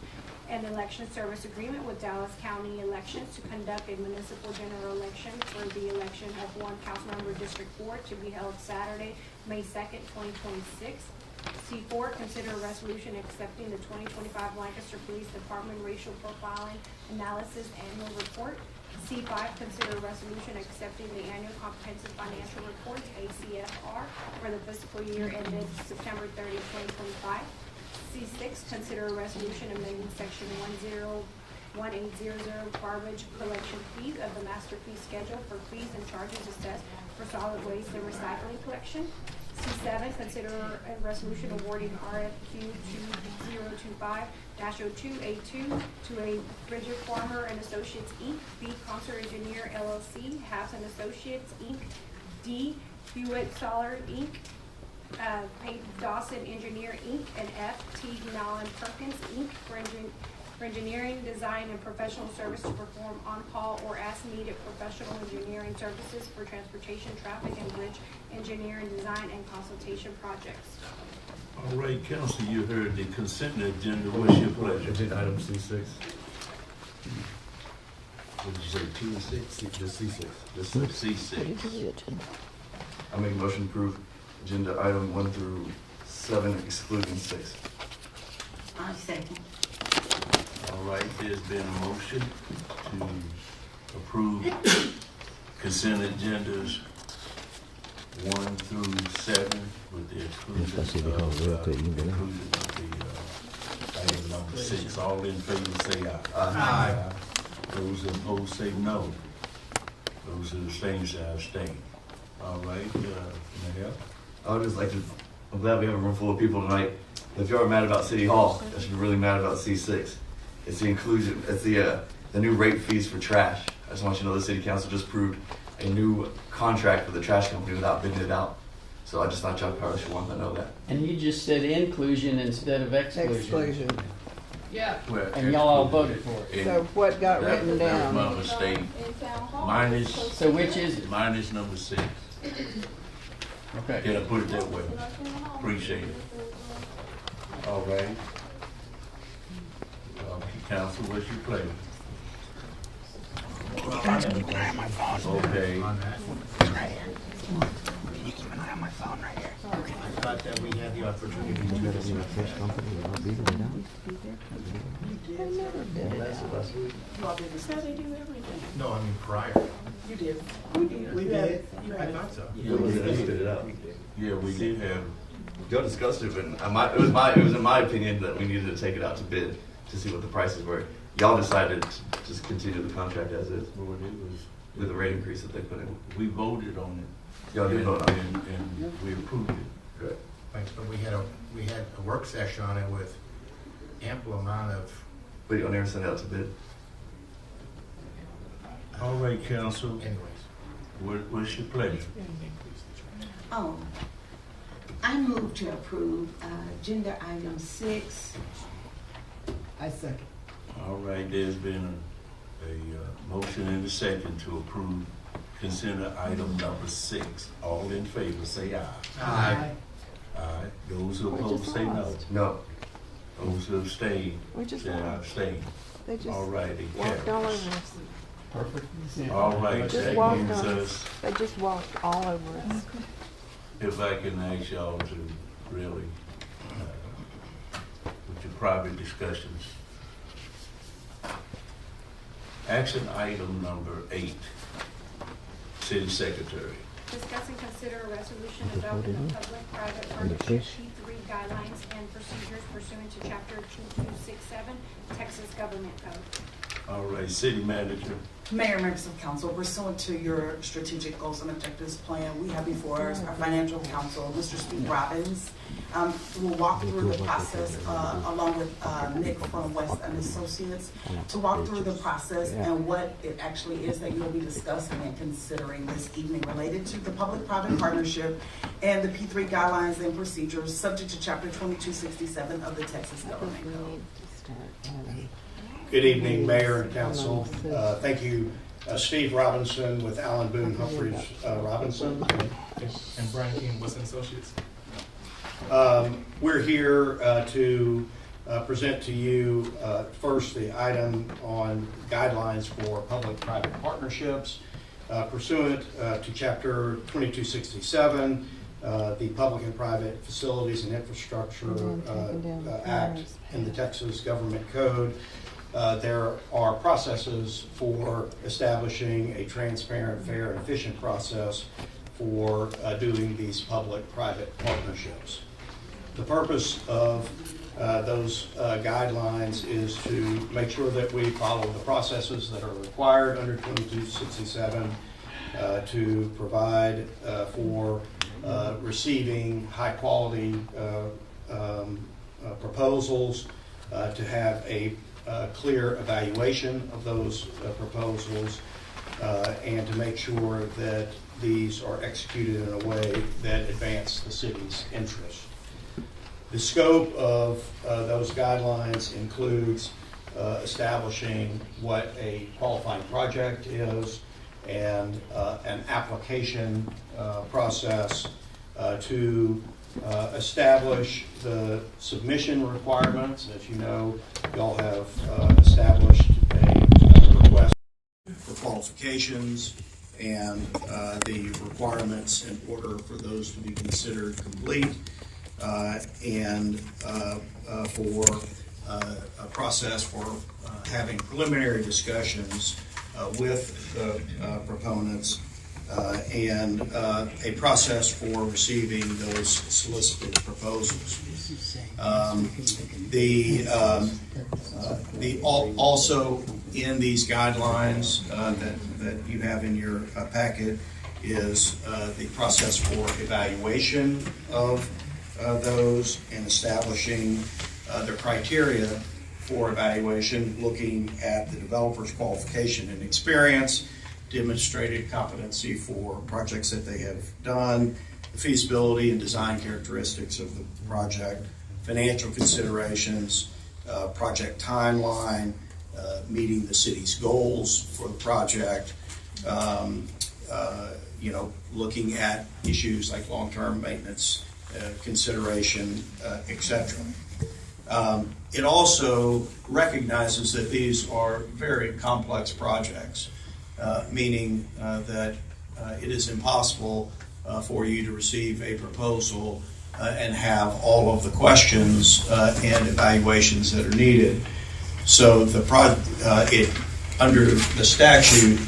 [SPEAKER 11] and election service agreement with Dallas County Elections to conduct a municipal general election for the election of one council member District 4 to be held Saturday, May 2nd, 2026. C4, consider a resolution accepting the 2025 Lancaster Police Department Racial Profiling Analysis Annual Report. C5, consider a resolution accepting the Annual Comprehensive Financial Report, ACFR, for the fiscal year ended September 30, 2025. C6, consider a resolution amending section 18000 garbage collection fees of the master fee schedule for fees and charges assessed for solid waste and recycling collection. C7, consider a resolution awarding RFQ 2025-02A2 to a Bridget Farmer and Associates, Inc., B. Concert Engineer, LLC, House and Associates, Inc., D. Hewitt Solar, Inc., Paid Dawson Engineer, Inc., and F.T. Nolan Perkins, Inc., for engineering, design, and professional service to perform on-call or as-needed professional engineering services for transportation, traffic, and bridge engineering, design, and consultation projects.
[SPEAKER 5] All right, council, you heard the consent agenda. What's your pleasure?
[SPEAKER 1] Agenda item C6.
[SPEAKER 5] What did you say, 2 and 6?
[SPEAKER 1] Just C6. Just
[SPEAKER 5] C6.
[SPEAKER 1] I make a motion to approve agenda item 1 through 7, excluding 6.
[SPEAKER 4] I second.
[SPEAKER 5] All right, there's been a motion to approve consent agendas 1 through 7 with the exclusion of item number 6. All in favor say aye.
[SPEAKER 1] Aye.
[SPEAKER 5] Those opposed say no. Those who abstain say abstain. All right, Mayor?
[SPEAKER 1] I would just like to, I'm glad we have a room full of people tonight. If you're mad about City Hall, I should be really mad about C6. It's the inclusion, it's the new rate fees for trash. I just want you to know the City Council just approved a new contract with the trash company without bidding it out. So I just thought y'all probably should want to know that.
[SPEAKER 14] And you just said inclusion instead of exclusion.
[SPEAKER 2] Yeah.
[SPEAKER 5] Well,
[SPEAKER 14] And y'all all voted for it.
[SPEAKER 6] So what got written
[SPEAKER 5] That was
[SPEAKER 6] down?
[SPEAKER 5] my mistake. Minus.
[SPEAKER 14] So which is it?
[SPEAKER 5] Minus number 6.
[SPEAKER 14] Okay.
[SPEAKER 5] Can I put it that way? Appreciate it. All right. Council, what's your pleasure? Okay.
[SPEAKER 21] I thought that we had the opportunity to
[SPEAKER 1] fish company without bidding it out.
[SPEAKER 21] No, I mean prior.
[SPEAKER 4] You did.
[SPEAKER 21] We did. I thought so.
[SPEAKER 5] Yeah, we did. Yeah, we did have.
[SPEAKER 1] Y'all discussed it, but it was in my opinion that we needed to take it out to bid to see what the prices were. Y'all decided to just continue the contract as is.
[SPEAKER 5] Well, it was
[SPEAKER 1] with the rate increase that they put in.
[SPEAKER 5] We voted on it.
[SPEAKER 1] Y'all did vote on it.
[SPEAKER 5] And we approved it.
[SPEAKER 1] Good.
[SPEAKER 21] Thanks, but we had a work session on it with ample amount of.
[SPEAKER 1] But y'all never sent it out to bid.
[SPEAKER 5] All right, council.
[SPEAKER 21] Anyways.
[SPEAKER 5] What's your pleasure?
[SPEAKER 4] I move to approve agenda item 6.
[SPEAKER 7] I second.
[SPEAKER 5] All right, there's been a motion and a second to approve consent item number 6. All in favor say aye.
[SPEAKER 21] Aye.
[SPEAKER 5] Aye. Those who oppose say no.
[SPEAKER 1] No.
[SPEAKER 5] Those who abstain say abstain.
[SPEAKER 6] They just
[SPEAKER 5] all right, it
[SPEAKER 6] walked all
[SPEAKER 5] carries.
[SPEAKER 6] over us.
[SPEAKER 14] Perfect.
[SPEAKER 5] All right,
[SPEAKER 6] They just
[SPEAKER 5] that
[SPEAKER 6] walked
[SPEAKER 5] gives
[SPEAKER 6] on
[SPEAKER 5] us,
[SPEAKER 6] us. They just walked all over us.
[SPEAKER 5] if I can ask y'all to really, with your private discussions. Action item number 8, City Secretary.
[SPEAKER 11] Discuss and consider a resolution adopting a public-private partnership P3 guidelines and procedures pursuant to Chapter 2267 Texas Government Code.
[SPEAKER 5] All right, City Manager.
[SPEAKER 4] Mayor, members of council, pursuant to your strategic goals and objectives plan, we have before us our financial counsel, Mr. Steve Robbins. We'll walk through the process along with Nick from West and Associates to walk through the process and what it actually is that you'll be discussing and considering this evening related to the public-private partnership and the P3 guidelines and procedures subject to Chapter 2267 of the Texas Government Code.
[SPEAKER 22] Good evening, Mayor and Council. Thank you, Steve Robinson with Allen Boone Humphreys Robinson.
[SPEAKER 21] And Brian King, West Associates.
[SPEAKER 22] We're here to present to you first the item on guidelines for public-private partnerships. Pursuant to Chapter 2267, the Public and Private Facilities and Infrastructure Act in the Texas Government Code. There are processes for establishing a transparent, fair, and efficient process for doing these public-private partnerships. The purpose of those guidelines is to make sure that we follow the processes that are required under 2267 to provide for receiving high-quality proposals, to have a clear evaluation of those proposals, and to make sure that these are executed in a way that advance the city's interests. The scope of those guidelines includes establishing what a qualifying project is and an application process to establish the submission requirements. As you know, y'all have established a request for qualifications and the requirements in order for those to be considered complete, and for a process for having preliminary discussions with the proponents, and a process for receiving those solicited proposals. Also in these guidelines that you have in your packet is the process for evaluation of those and establishing the criteria for evaluation, looking at the developer's qualification and experience, demonstrated competency for projects that they have done, the feasibility and design characteristics of the project, financial considerations, project timeline, meeting the city's goals for the project, looking at issues like long-term maintenance consideration, etc. It also recognizes that these are very complex projects, meaning that it is impossible for you to receive a proposal and have all of the questions and evaluations that are needed. So under the statute,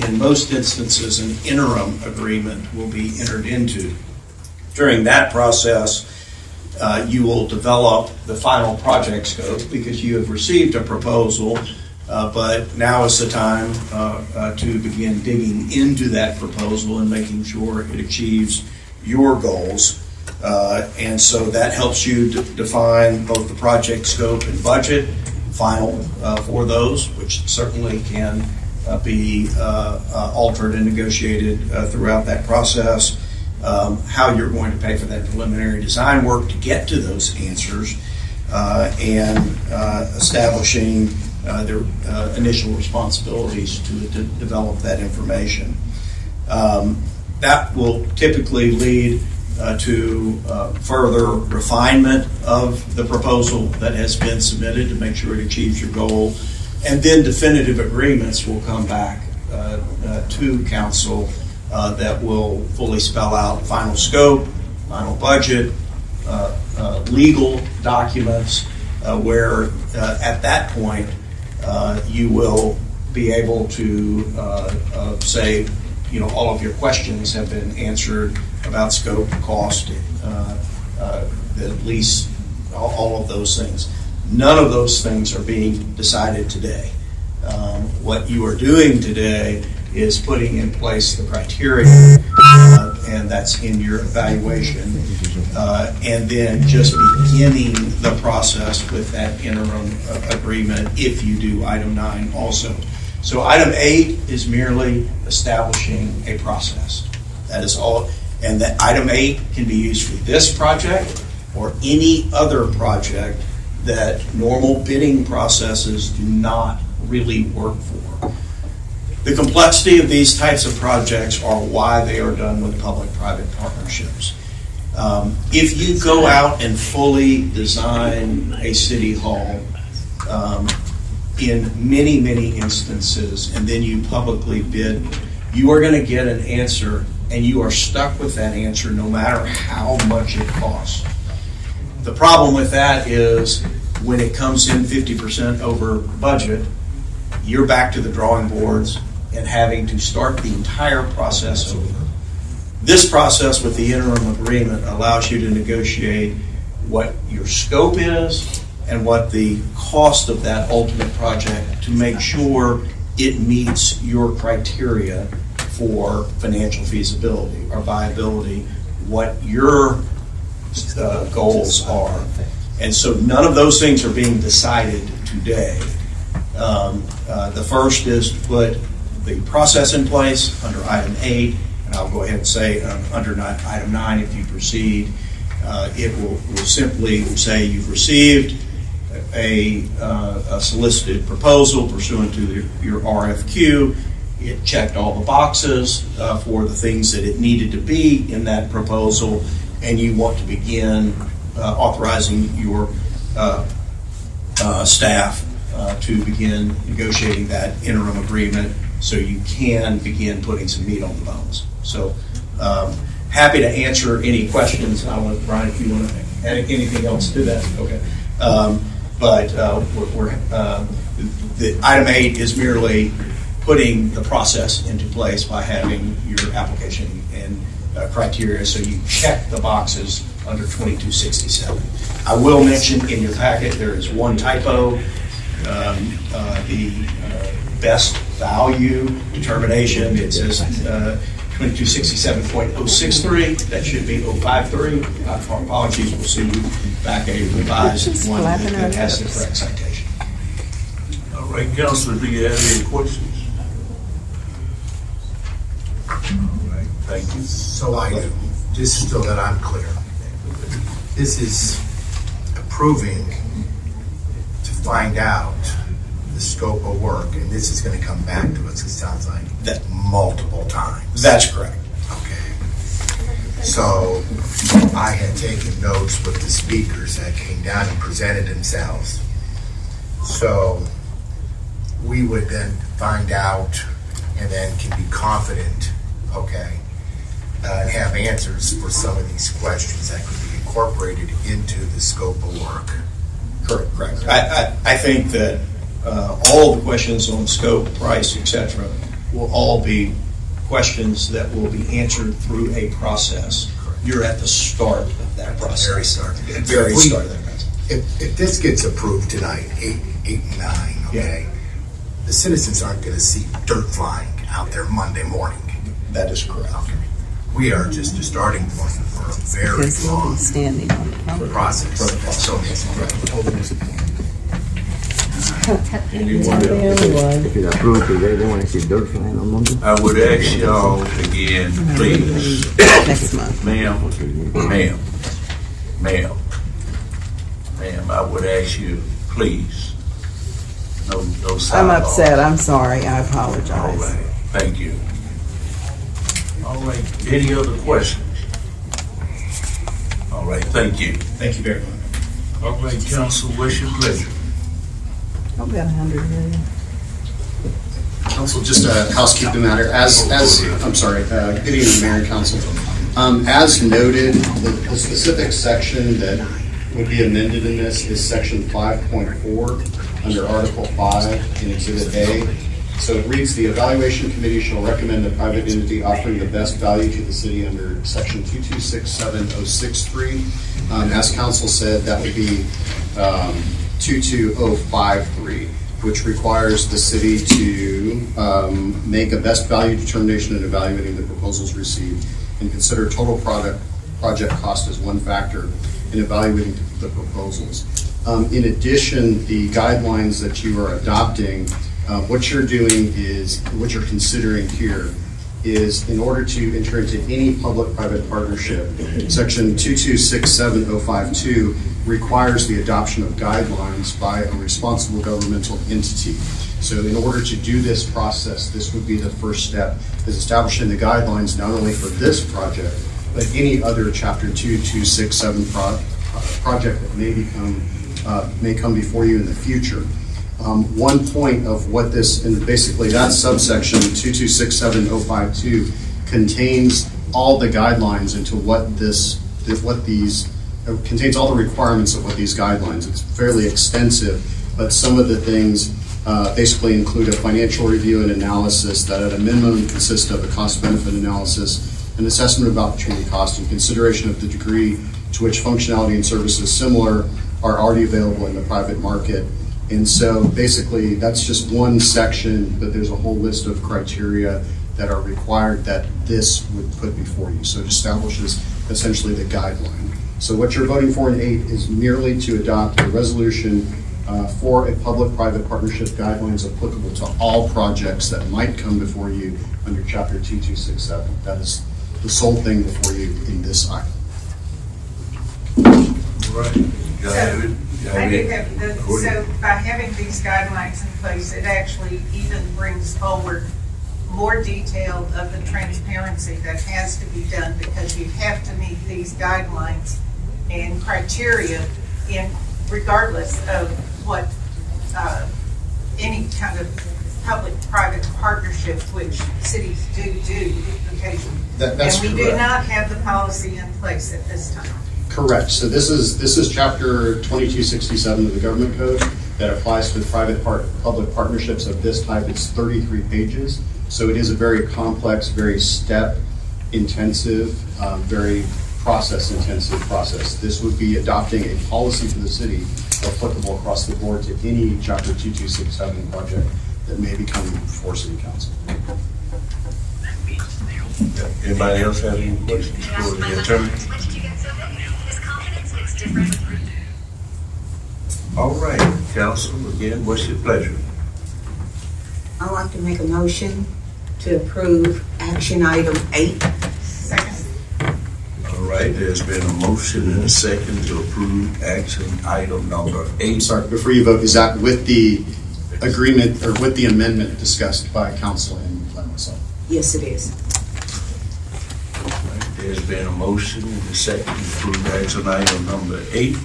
[SPEAKER 22] in most instances, an interim agreement will be entered into. During that process, you will develop the final project scope because you have received a proposal, but now is the time to begin digging into that proposal and making sure it achieves your goals. And so that helps you define both the project scope and budget, final for those, which certainly can be altered and negotiated throughout that process. How you're going to pay for that preliminary design work to get to those answers, and establishing their initial responsibilities to develop that information. That will typically lead to further refinement of the proposal that has been submitted to make sure it achieves your goal. And then definitive agreements will come back to council that will fully spell out final scope, final budget, legal documents, where at that point you will be able to say, all of your questions have been answered about scope, cost, the lease, all of those things. None of those things are being decided today. What you are doing today is putting in place the criteria, and that's in your evaluation, and then just beginning the process with that interim agreement if you do item 9 also. So item 8 is merely establishing a process. That is all. And that item 8 can be used for this project or any other project that normal bidding processes do not really work for. The complexity of these types of projects are why they are done with public-private partnerships. If you go out and fully design a city hall, in many, many instances, and then you publicly bid, you are going to get an answer, and you are stuck with that answer no matter how much it costs. The problem with that is when it comes in 50% over budget, you're back to the drawing boards and having to start the entire process over. This process with the interim agreement allows you to negotiate what your scope is and what the cost of that ultimate project to make sure it meets your criteria for financial feasibility or viability, what your goals are. And so none of those things are being decided today. The first is to put the process in place under item 8, and I'll go ahead and say under item 9, if you proceed, it will simply say you've received a solicited proposal pursuant to your RFQ. It checked all the boxes for the things that it needed to be in that proposal, and you want to begin authorizing your staff to begin negotiating that interim agreement so you can begin putting some meat on the bones. So happy to answer any questions. I don't know, Brian, if you want to add anything else to that. Okay. But the item 8 is merely putting the process into place by having your application and criteria, so you check the boxes under 2267. I will mention in your packet there is one typo. The best value determination, it says 2267.063. That should be 053. Our apologies. We'll see you back a revised one that has the correct citation.
[SPEAKER 5] All right, Councilor, do you have any questions? All right, thank you.
[SPEAKER 8] So I do, just so that I'm clear. This is approving to find out the scope of work, and this is going to come back to us, it sounds like,
[SPEAKER 22] that
[SPEAKER 8] multiple times.
[SPEAKER 22] That's correct.
[SPEAKER 8] Okay. So I had taken notes with the speakers that came down and presented themselves. So we would then find out and then can be confident, okay, and have answers for some of these questions that could be incorporated into the scope of work.
[SPEAKER 22] Correct. I think that all the questions on scope, price, etc., will all be questions that will be answered through a process. You're at the start of that process.
[SPEAKER 8] Very start.
[SPEAKER 22] Very start of that process.
[SPEAKER 8] If this gets approved tonight, 8 and 9, okay, the citizens aren't going to see dirt flying out there Monday morning.
[SPEAKER 22] That is correct.
[SPEAKER 8] Okay. We are just a starting point for a very long process. So
[SPEAKER 9] If you approve it today, they want to see dirt flying on Monday.
[SPEAKER 5] I would ask y'all again, please.
[SPEAKER 6] Next month.
[SPEAKER 5] Ma'am, I would ask you, please. No
[SPEAKER 6] I'm upset. I'm sorry. I apologize.
[SPEAKER 5] All right. Thank you. All right. Any other questions? All right. Thank you.
[SPEAKER 22] Thank you very much.
[SPEAKER 5] All right, Council, what's your pleasure?
[SPEAKER 6] I've got 100 million.
[SPEAKER 23] Council, just a housekeeping matter. I'm sorry, good evening, Mayor and Council. As noted, the specific section that would be amended in this is section 5.4 under Article 5 in Exhibit A. So it reads, the evaluation committee shall recommend the private entity offering the best value to the city under section 2267063. As council said, that would be 22053, which requires the city to make a best value determination in evaluating the proposals received and consider total project cost as one factor in evaluating the proposals. In addition, the guidelines that you are adopting, what you're doing is, what you're considering here is, in order to enter into any public-private partnership, section 2267052 requires the adoption of guidelines by a responsible governmental entity. So in order to do this process, this would be the first step, is establishing the guidelines not only for this project, but any other Chapter 2267 project that may come before you in the future. One point of what this, and basically that subsection 2267052 contains all the guidelines into contains all the requirements of what these guidelines. It's fairly extensive, but some of the things basically include a financial review and analysis that at a minimum consists of a cost-benefit analysis, an assessment of opportunity cost, and consideration of the degree to which functionality and services similar are already available in the private market. And so basically that's just one section, but there's a whole list of criteria that are required that this would put before you. So it establishes essentially the guideline. So what you're voting for in 8 is merely to adopt a resolution for a public-private partnership guidelines applicable to all projects that might come before you under Chapter 2267. That is the sole thing before you in this item.
[SPEAKER 5] Right.
[SPEAKER 10] So by having these guidelines in place, it actually even brings forward more detail of the transparency that has to be done, because you have to meet these guidelines and criteria in regardless of what any kind of public-private partnership, which cities do occasionally.
[SPEAKER 23] That's
[SPEAKER 10] and we
[SPEAKER 23] correct.
[SPEAKER 10] do not have the policy in place at this time.
[SPEAKER 23] Correct. So this is Chapter 2267 of the Government Code that applies to private-public partnerships of this type. It's 33 pages. So it is a very complex, very step-intensive, very process-intensive process. This would be adopting a policy for the city applicable across the board to any Chapter 2267 project that may be coming before City Council.
[SPEAKER 5] Anybody else have any questions for the attorney? All right, counsel, again, what's your pleasure?
[SPEAKER 12] I'd like to make a motion to approve action item 8.
[SPEAKER 5] All right, there's been a motion and a second to approve action item number 8.
[SPEAKER 23] Sorry, before you vote, is that with the agreement or with the amendment discussed by council and by myself?
[SPEAKER 12] Yes, it is.
[SPEAKER 5] All right, there's been a motion and a second to approve action item number 8.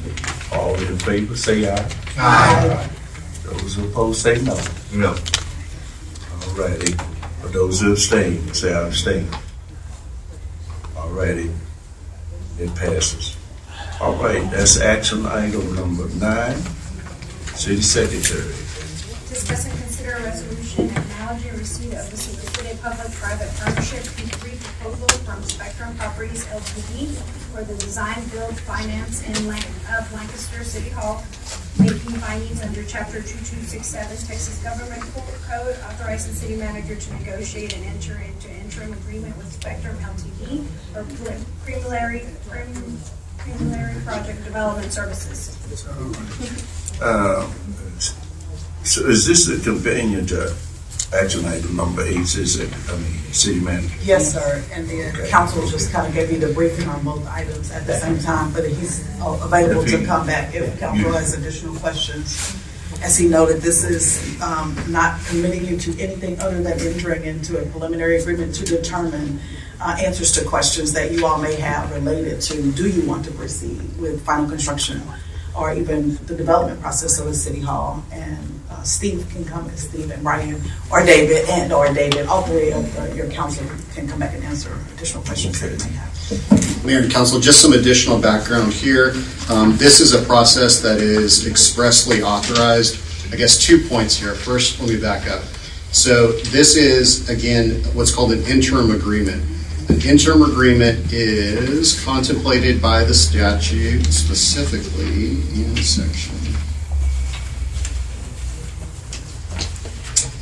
[SPEAKER 5] All in favor, say aye.
[SPEAKER 12] Aye.
[SPEAKER 5] Those who oppose, say no.
[SPEAKER 1] No.
[SPEAKER 5] All righty. For those who abstain, say I abstain. All righty. It passes. All right, that's action item number 9. City Secretary.
[SPEAKER 11] Discuss and consider a resolution acknowledging receipt of the solicited public-private partnership P3 proposal from Spectrum Properties Ltd. for the design, build, finance, and of Lancaster City Hall, making findings under Chapter 2267 Texas Government Code, authorizing city manager to negotiate and enter into interim agreement with Spectrum Ltd. for preliminary project development services.
[SPEAKER 5] So is this a companion to action item number 8? Is it, city manager?
[SPEAKER 10] Yes, sir. And the council just kind of gave you the briefing on both items at the same time, but he's available to come back if council has additional questions. As he noted, this is not committing you to anything other than entering into a preliminary agreement to determine answers to questions that you all may have related to, do you want to proceed with final construction or even the development process of the City Hall? And Steve can come, and Steve and Ryan, or David, all three of your council can come back and answer additional questions that you may have.
[SPEAKER 23] Mayor and council, just some additional background here. This is a process that is expressly authorized. I guess 2 points here. First, let me back up. So this is, again, what's called an interim agreement. An interim agreement is contemplated by the statute, specifically in section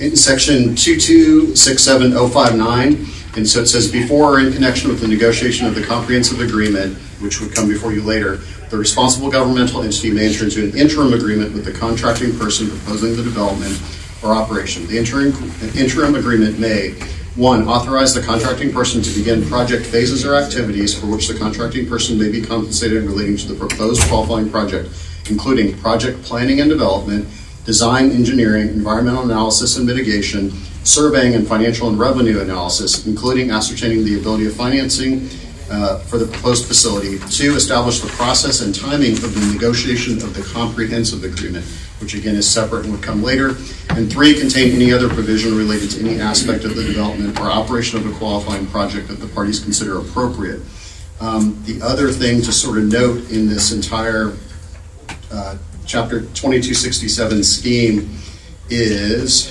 [SPEAKER 23] 2267059. And so it says, before or in connection with the negotiation of the comprehensive agreement, which would come before you later, the responsible governmental entity may enter into an interim agreement with the contracting person proposing the development or operation. The interim agreement may, 1, authorize the contracting person to begin project phases or activities for which the contracting person may be compensated relating to the proposed qualifying project, including project planning and development, design, engineering, environmental analysis and mitigation, surveying and financial and revenue analysis, including ascertaining the ability of financing for the proposed facility. 2, establish the process and timing of the negotiation of the comprehensive agreement, which again is separate and would come later. And 3, contain any other provision related to any aspect of the development or operation of a qualifying project that the parties consider appropriate. The other thing to sort of note in this entire Chapter 2267 scheme is,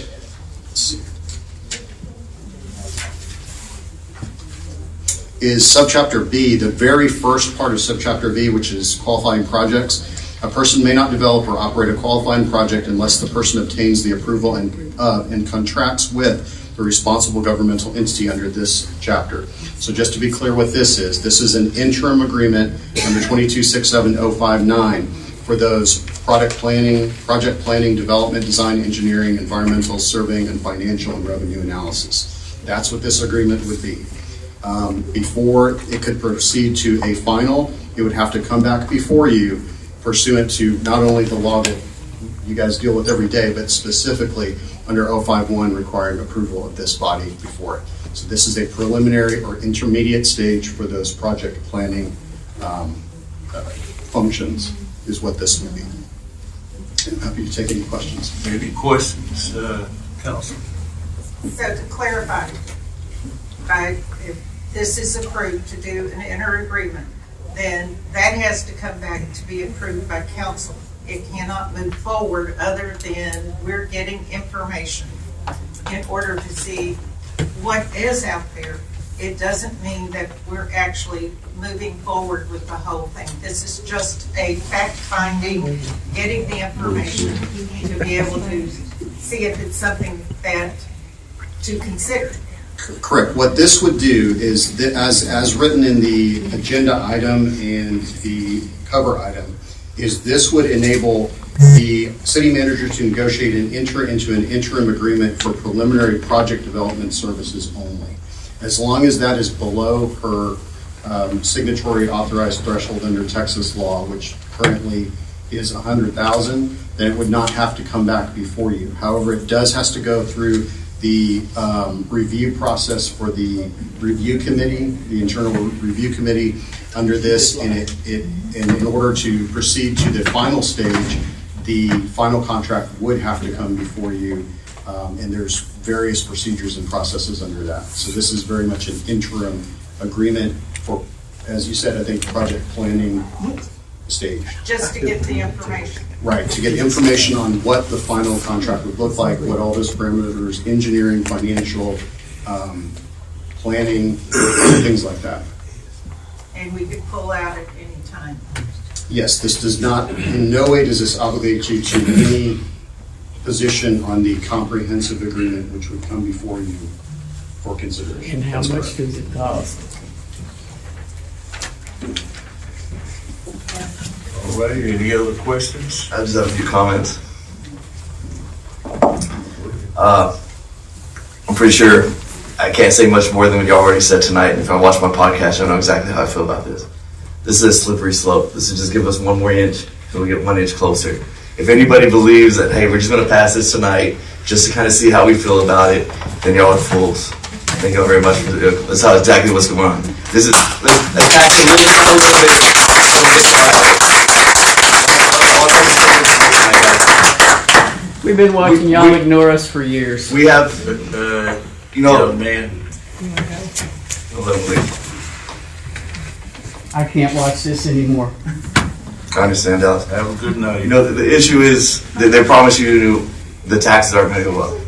[SPEAKER 23] subchapter B, the very first part of subchapter B, which is qualifying projects. A person may not develop or operate a qualifying project unless the person obtains the approval and contracts with the responsible governmental entity under this chapter. So just to be clear what this is an interim agreement under 2267.059 for those project planning, development, design, engineering, environmental, surveying, and financial and revenue analysis. That's what this agreement would be. Before it could proceed to a final, it would have to come back before you pursuant to not only the law that you guys deal with every day, but specifically under 051 requiring approval of this body before it. So this is a preliminary or intermediate stage for those project planning functions is what this would be. I'm happy to take any questions.
[SPEAKER 5] Maybe questions, Council.
[SPEAKER 13] So to clarify, if this is approved to do an inter-agreement, then that has to come back to be approved by council. It cannot move forward other than we're getting information in order to see what is out there. It doesn't mean that we're actually moving forward with the whole thing. This is just a fact-finding, getting the information to be able to see if it's something that to consider.
[SPEAKER 23] Correct. What this would do is that as written in the agenda item and the cover item, is this would enable the city manager to negotiate and enter into an interim agreement for preliminary project development services only. As long as that is below her signatory authorized threshold under Texas law, which currently is $100,000, then it would not have to come back before you. However, it has to go through the review process for the review committee, the internal review committee under this, and in order to proceed to the final stage, the final contract would have to come before you, and there's various procedures and processes under that. So this is very much an interim agreement for, as you said, I think project planning stage.
[SPEAKER 13] Just to get the information.
[SPEAKER 23] Right, to get information on what the final contract would look like, what all those parameters, engineering, financial, planning, things like that.
[SPEAKER 13] And we could pull out at any time.
[SPEAKER 23] Yes, this does not, in no way does this obligate you to any position on the comprehensive agreement which would come before you for consideration.
[SPEAKER 14] And how much does it cost?
[SPEAKER 5] All right, any other questions?
[SPEAKER 1] I just have a few comments. I'm pretty sure I can't say much more than what you already said tonight. If I watch my podcast, I know exactly how I feel about this. This is a slippery slope. This will just give us one more inch, and we get 1 inch closer. If anybody believes that, hey, we're just going to pass this tonight just to kind of see how we feel about it, then y'all are fools. Thank you all very much. That's how exactly what's going on. This is let's tax a little bit.
[SPEAKER 14] We've been watching y'all ignore us for years.
[SPEAKER 1] We have, you know,
[SPEAKER 5] man.
[SPEAKER 14] I can't watch this anymore.
[SPEAKER 1] I understand, Dallas.
[SPEAKER 5] Have a good night. You
[SPEAKER 1] know, the issue is that they promise you the taxes aren't going to go up.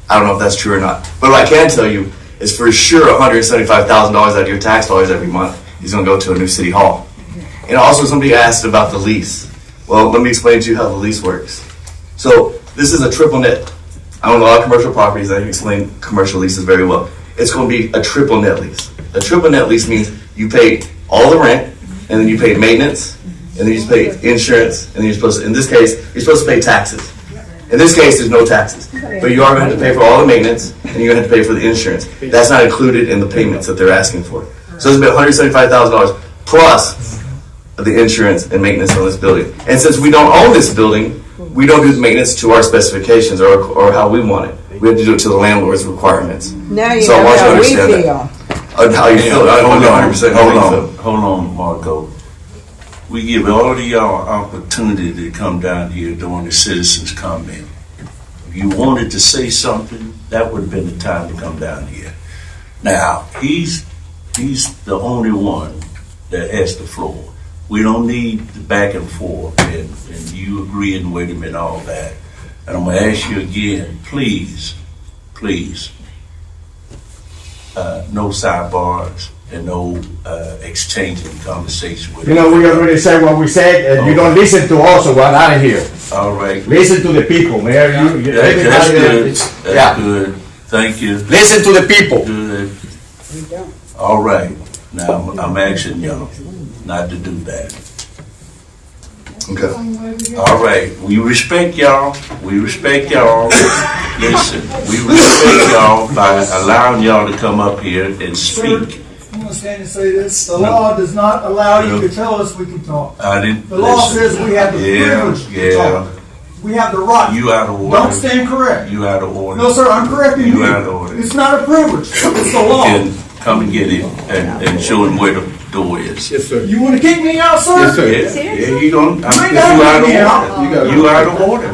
[SPEAKER 1] I don't know if that's true or not. But what I can tell you is for sure $175,000 out of your tax dollars every month is going to go to a new city hall. And also somebody asked about the lease. Well, let me explain to you how the lease works. So this is a triple net. I own a lot of commercial properties. I can explain commercial leases very well. It's going to be a triple net lease. A triple net lease means you pay all the rent, and then you pay maintenance, and then you pay insurance, and then you're supposed to, in this case, you're supposed to pay taxes. In this case, there's no taxes. But you are going to have to pay for all the maintenance, and you're going to have to pay for the insurance. That's not included in the payments that they're asking for. So it's about $175,000 plus the insurance and maintenance on this building. And since we don't own this building, we don't do the maintenance to our specifications or how we want it. We have to do it to the landlord's requirements.
[SPEAKER 6] Now you
[SPEAKER 1] so
[SPEAKER 6] know
[SPEAKER 1] I want you to
[SPEAKER 6] how we
[SPEAKER 1] understand
[SPEAKER 6] feel.
[SPEAKER 1] that. How you feel. I don't know 100% how you feel.
[SPEAKER 5] Hold on, Marco. We give all of y'all opportunity to come down here during the citizens' comment. If you wanted to say something, that would have been the time to come down here. Now, he's the only one that has the floor. We don't need the back and forth and you agreeing with him and all that. And I'm going to ask you again, please, no sidebars and no exchanging conversation with
[SPEAKER 18] You know, we already said what we said, and you don't listen to us or what I hear.
[SPEAKER 5] All right.
[SPEAKER 18] Listen to the people, man.
[SPEAKER 5] That's good. That's good. Thank you.
[SPEAKER 18] Listen to the people.
[SPEAKER 5] Good. All right. Now, I'm asking y'all not to do that.
[SPEAKER 1] Okay.
[SPEAKER 5] All right, we respect y'all. We respect y'all. Listen, we respect y'all by allowing y'all to come up here and speak.
[SPEAKER 15] I'm going to stand and say this. The law does not allow you to tell us we can talk.
[SPEAKER 5] I didn't.
[SPEAKER 15] The law says we have the privilege to talk. We have the right.
[SPEAKER 5] You out of order.
[SPEAKER 15] Don't stand correct.
[SPEAKER 5] You out of order.
[SPEAKER 15] No, sir, I'm correcting you.
[SPEAKER 5] You out of order.
[SPEAKER 15] It's not a privilege. It's the law.
[SPEAKER 5] And come and get it and show him where the door is.
[SPEAKER 15] Yes, sir. You want to kick me out, sir?
[SPEAKER 5] Yes, sir. Yeah, you don't.
[SPEAKER 15] You ain't gotta kick me out.
[SPEAKER 5] You out of order.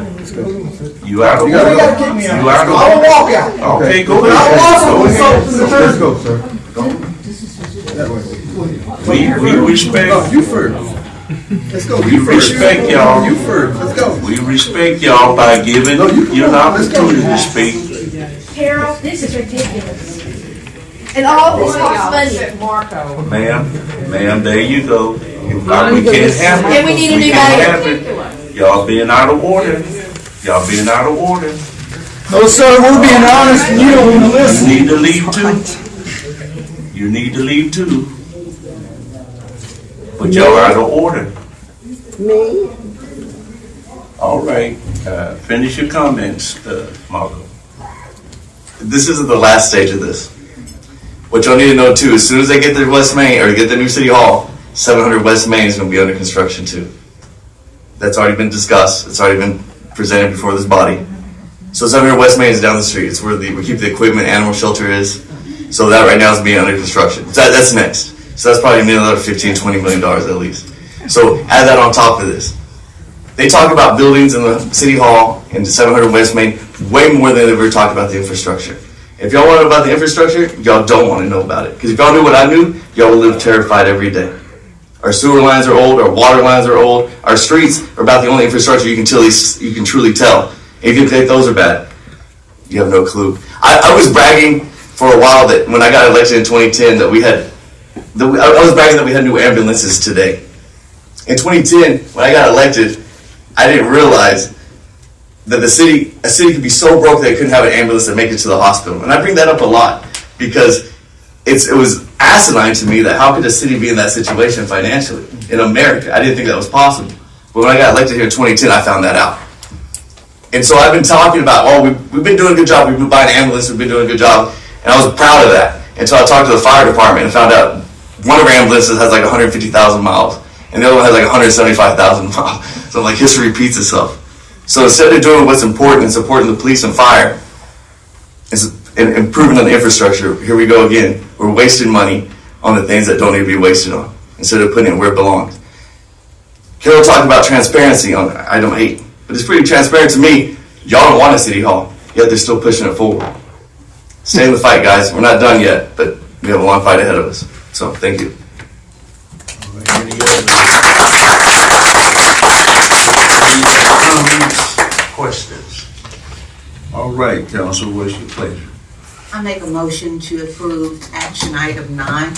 [SPEAKER 5] You out of order.
[SPEAKER 15] You ain't gotta kick me out.
[SPEAKER 5] You out of
[SPEAKER 15] I'll
[SPEAKER 5] order.
[SPEAKER 15] walk out.
[SPEAKER 5] Okay, go
[SPEAKER 15] But
[SPEAKER 5] ahead.
[SPEAKER 15] I'll also
[SPEAKER 21] Let's go, sir.
[SPEAKER 5] We respect.
[SPEAKER 21] No, you first. Let's go.
[SPEAKER 5] We
[SPEAKER 21] You first.
[SPEAKER 5] respect y'all.
[SPEAKER 21] You first. Let's go.
[SPEAKER 5] We respect y'all by giving you an opportunity to speak.
[SPEAKER 16] Harold, this is ridiculous. And all this costs money.
[SPEAKER 5] Ma'am, there you go. We can't have it.
[SPEAKER 16] And we need a new
[SPEAKER 5] can't
[SPEAKER 16] mayor.
[SPEAKER 5] have it. Y'all being out of order. Y'all being out of order.
[SPEAKER 15] No, sir, we're being honest and you don't want to listen.
[SPEAKER 5] You need to leave too. You need to leave too. But y'all out of order.
[SPEAKER 6] Me?
[SPEAKER 5] All right. Finish your comments, Marco.
[SPEAKER 1] This isn't the last stage of this. What y'all need to know too, as soon as they get their West Main, or get the new City Hall, 700 West Main is going to be under construction too. That's already been discussed. It's already been presented before this body. So 700 West Main is down the street. It's where we keep the equipment animal shelter is. So that right now is being under construction. That's next. So that's probably another $15, $20 million at least. So add that on top of this. They talk about buildings in the City Hall and 700 West Main way more than they ever talk about the infrastructure. If y'all want to know about the infrastructure, y'all don't want to know about it. Because if y'all knew what I knew, y'all would live terrified every day. Our sewer lines are old, our water lines are old, our streets are about the only infrastructure you can truly tell. If you think those are bad, you have no clue. I was bragging for a while that when I got elected in 2010 that I was bragging that we had new ambulances today. In 2010, when I got elected, I didn't realize that a city could be so broke that it couldn't have an ambulance to make it to the hospital. And I bring that up a lot because it was asinine to me that how could a city be in that situation financially in America? I didn't think that was possible. But when I got elected here in 2010, I found that out. And so I've been talking about, we've been doing a good job. We've been buying ambulances. We've been doing a good job. And I was proud of that. Until I talked to the fire department and found out one of our ambulances has like 150,000 miles. And the other one has like 175,000 miles. So like history repeats itself. So instead of doing what's important and supporting the police and fire and improving on the infrastructure, here we go again. We're wasting money on the things that don't need to be wasted on instead of putting it where it belongs. Carol talked about transparency on item 8. But it's pretty transparent to me. Y'all don't want a city hall, yet they're still pushing it forward. Stay in the fight, guys. We're not done yet, but we have a long fight ahead of us. So, thank you.
[SPEAKER 5] Any other comments, questions? All right, council, what's your pleasure?
[SPEAKER 12] I make a motion to approve action item 9.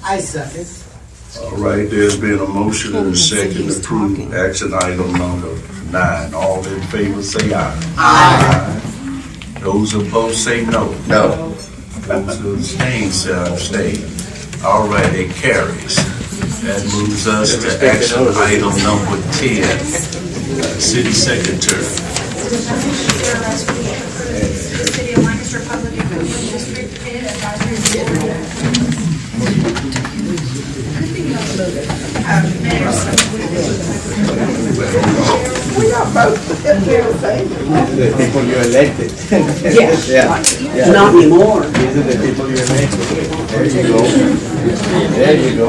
[SPEAKER 7] I second.
[SPEAKER 5] All right, there's been a motion and a second to approve action item number 9. All in favor say aye. Aye. Those opposed say no.
[SPEAKER 1] No.
[SPEAKER 5] Those who abstain say abstain. All right, it carries. That moves us to action item number 10. City Secretary.
[SPEAKER 11] City of Lancaster Public Improvement District PID Advisory Board.
[SPEAKER 6] We are both
[SPEAKER 21] The people you elected.
[SPEAKER 6] Yeah. Not anymore.
[SPEAKER 21] These are the people you elected. There you go. There you go.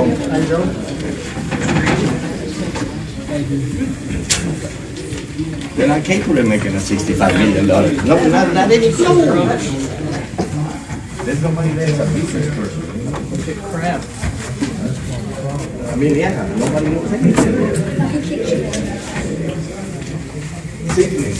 [SPEAKER 21] They're not capable of making a $65 million. No, not any close. There's nobody there that's a business person. Crap. I mean, yeah, nobody knows anything there. Sickening.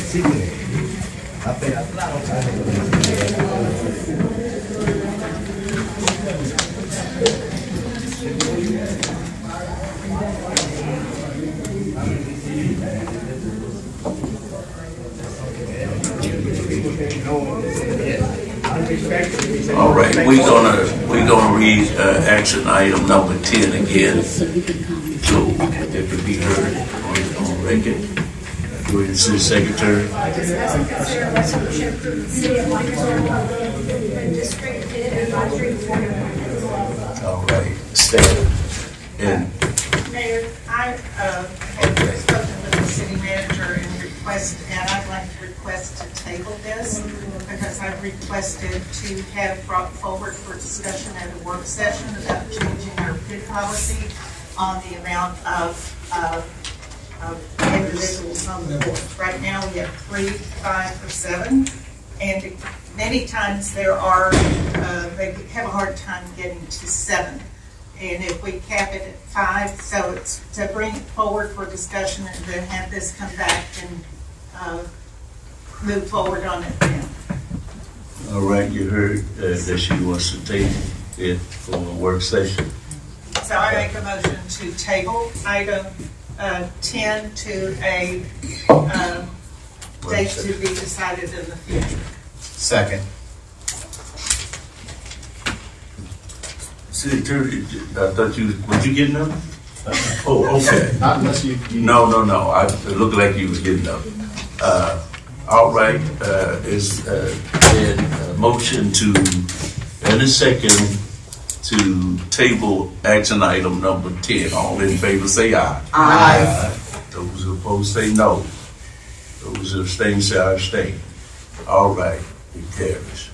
[SPEAKER 21] I respect
[SPEAKER 5] All right, we're gonna read action item number 10 again. So it could be heard on record. Go ahead, City Secretary.
[SPEAKER 11] Discuss and consider a resolution approving the city of Lancaster Improvement District Bid Advisory Board appointments.
[SPEAKER 5] All right, stand. And
[SPEAKER 13] Mayor, I have spoken with the city manager and I'd like to request to table this because I've requested to have brought forward for discussion at a work session about changing our bid policy on the amount of individuals on the board. Right now we have 3, 5, or 7, and many times there are, they have a hard time getting to 7. And if we cap it at 5, so it's to bring it forward for discussion and then have this come back and move forward on it then.
[SPEAKER 5] all right, you heard that she wants to take it for a work session.
[SPEAKER 13] So I make a motion to table item 10 to a date to be decided in the future.
[SPEAKER 8] Second.
[SPEAKER 5] City Attorney, I thought was you getting up? Oh, okay.
[SPEAKER 23] Not unless you.
[SPEAKER 5] No. It looked like you was getting up. All right, is then a motion to, and a second to table action item number 10. All in favor say aye.
[SPEAKER 10] Aye.
[SPEAKER 5] Those opposed say no. Those abstain say abstain. All right, it carries.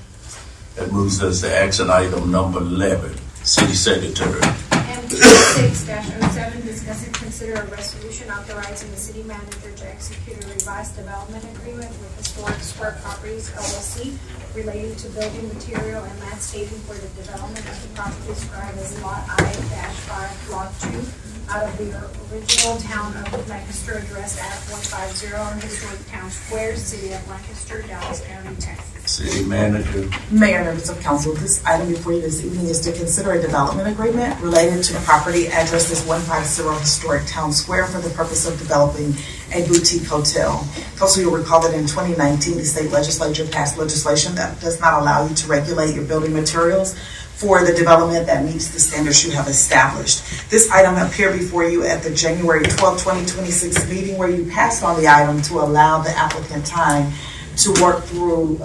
[SPEAKER 5] That moves us to action item number 11. City Secretary.
[SPEAKER 11] M26-07, discuss and consider a resolution authorizing the city manager to execute a revised development agreement with Historic Square Properties LLC relating to building material and landscaping for the development of the property described as Lot I-5, Block 2, out of the original town of Lancaster, addressed at 150 Historic Town Square, City of Lancaster, Dallas County, Texas.
[SPEAKER 5] City Manager.
[SPEAKER 10] Mayor, members of council, this item before you this evening is to consider a development agreement related to the property addressed as 150 Historic Town Square for the purpose of developing a boutique hotel. Also, you'll recall that in 2019, the state legislature passed legislation that does not allow you to regulate your building materials for the development that meets the standards you have established. This item appeared before you at the January 12, 2026 meeting where you passed on the item to allow the applicant time to work through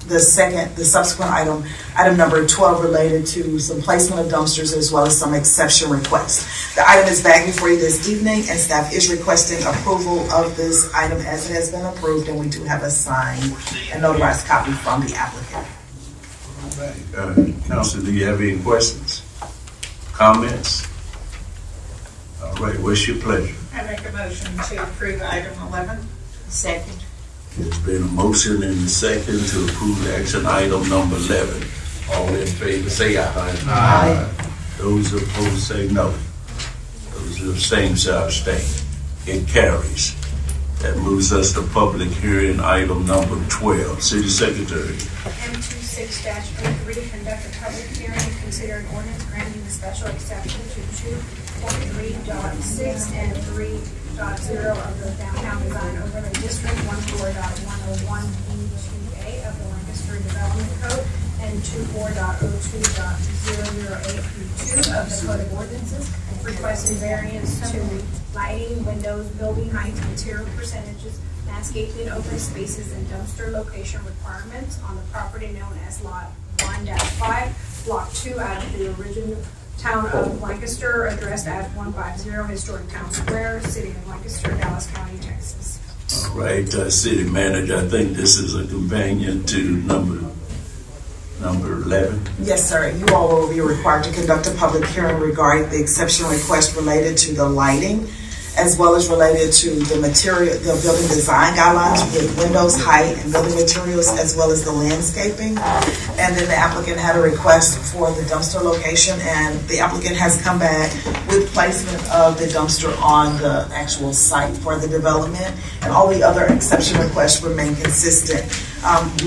[SPEAKER 10] the subsequent item number 12 related to some placement of dumpsters as well as some exception requests. The item is back before you this evening and staff is requesting approval of this item as it has been approved, and we do have a signed and notarized copy from the applicant.
[SPEAKER 5] All right. Council, do you have any questions? Comments? All right, what's your pleasure?
[SPEAKER 13] I make a motion to approve item 11.
[SPEAKER 12] Second.
[SPEAKER 5] There's been a motion and a second to approve action item number 11. All in favor say aye. Aye. Those opposed say no. Those abstain say abstain. It carries. That moves us to public hearing item number 12. City Secretary.
[SPEAKER 11] M26-03, conduct a public hearing and consider an ordinance granting a special exception to 2.3.6 and 3.0 of the Downtown Design Overlay District, 14.101B2A of the Lancaster Development Code, and 24.02.008B2 of the Code of Ordinances, requesting variance to lighting, windows, building heights, material percentages, landscaping, open spaces, and dumpster location requirements on the property known as Lot 1-5, Block 2, out of the original town of Lancaster, addressed at 150 Historic Town Square, City of Lancaster, Dallas County, Texas.
[SPEAKER 5] All right, City Manager, I think this is a companion to number 11.
[SPEAKER 10] Yes, sir. You all will be required to conduct a public hearing regarding the exception request related to the lighting, as well as related to the building design guidelines with windows, height, and building materials, as well as the landscaping. And then the applicant had a request for the dumpster location, and the applicant has come back with placement of the dumpster on the actual site for the development, and all the other exception requests remain consistent.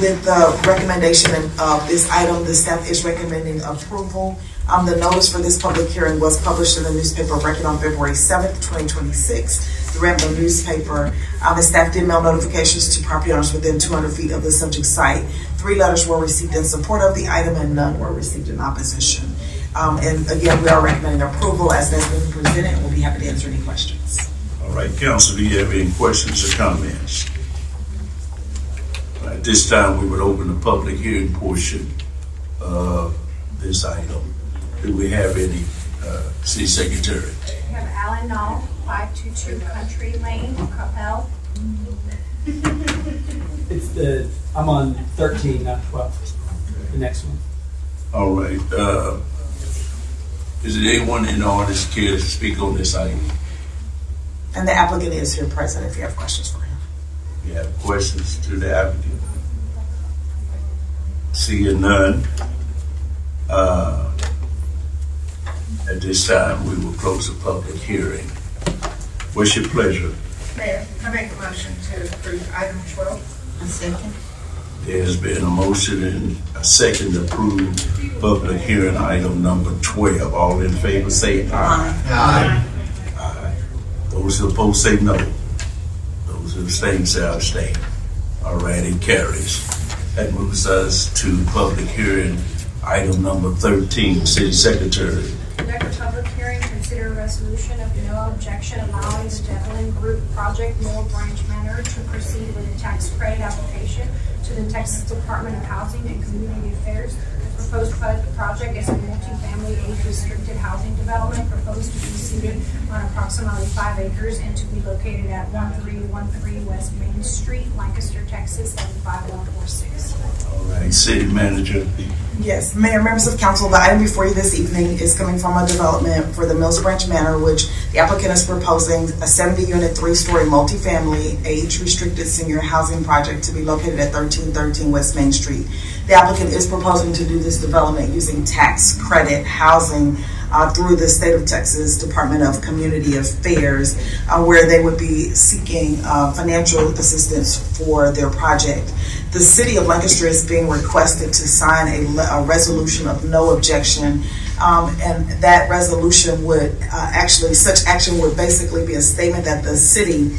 [SPEAKER 10] With the recommendation of this item, the staff is recommending approval. The notice for this public hearing was published in the newspaper record on February 7th, 2026. the Rampton newspaper. And staff did mail notifications to property owners within 200 feet of the subject site. 3 letters were received in support of the item and none were received in opposition. And again, we are recommending approval as has been presented, and we'll be happy to answer any questions.
[SPEAKER 5] All right, council, do you have any questions or comments? At this time, we would open the public hearing portion of this item. Do we have any, City Secretary?
[SPEAKER 11] We have Alan Knoll, 522 Country Lane, Capel.
[SPEAKER 3] I'm on 13, not 12. The next one.
[SPEAKER 5] All right. Is there anyone in the audience care to speak on this item?
[SPEAKER 10] And the applicant is here present if you have questions for him.
[SPEAKER 5] You have questions to the applicant? Seeing none. At this time, we will close the public hearing. What's your pleasure?
[SPEAKER 13] Mayor, I make a motion to approve item 12.
[SPEAKER 12] A second.
[SPEAKER 5] There's been a motion and a second to approve public hearing item number 12. All in favor say aye.
[SPEAKER 12] Aye.
[SPEAKER 5] Aye. Those who oppose say no. Those who abstain say abstain. All right, it carries. That moves us to public hearing item number 13. City Secretary.
[SPEAKER 11] Conduct a public hearing, consider a resolution of no objection allowing the Devlin Group Project Mill Branch Manor to proceed with a tax credit application to the Texas Department of Housing and Community Affairs. The proposed project is a multi-family age-restricted housing development proposed to be seated on approximately 5 acres and to be located at 1313 West Main Street, Lancaster, Texas, 75146.
[SPEAKER 5] All right, City Manager.
[SPEAKER 10] Yes, Mayor, members of council, the item before you this evening is coming from a development for the Mills Branch Manor, which the applicant is proposing a 70-unit, 3-story multifamily age-restricted senior housing project to be located at 1313 West Main Street. The applicant is proposing to do this development using tax credit housing through the state of Texas Department of Community Affairs, where they would be seeking financial assistance for their project. The city of Lancaster is being requested to sign a resolution of no objection, and that resolution would such action would basically be a statement that the city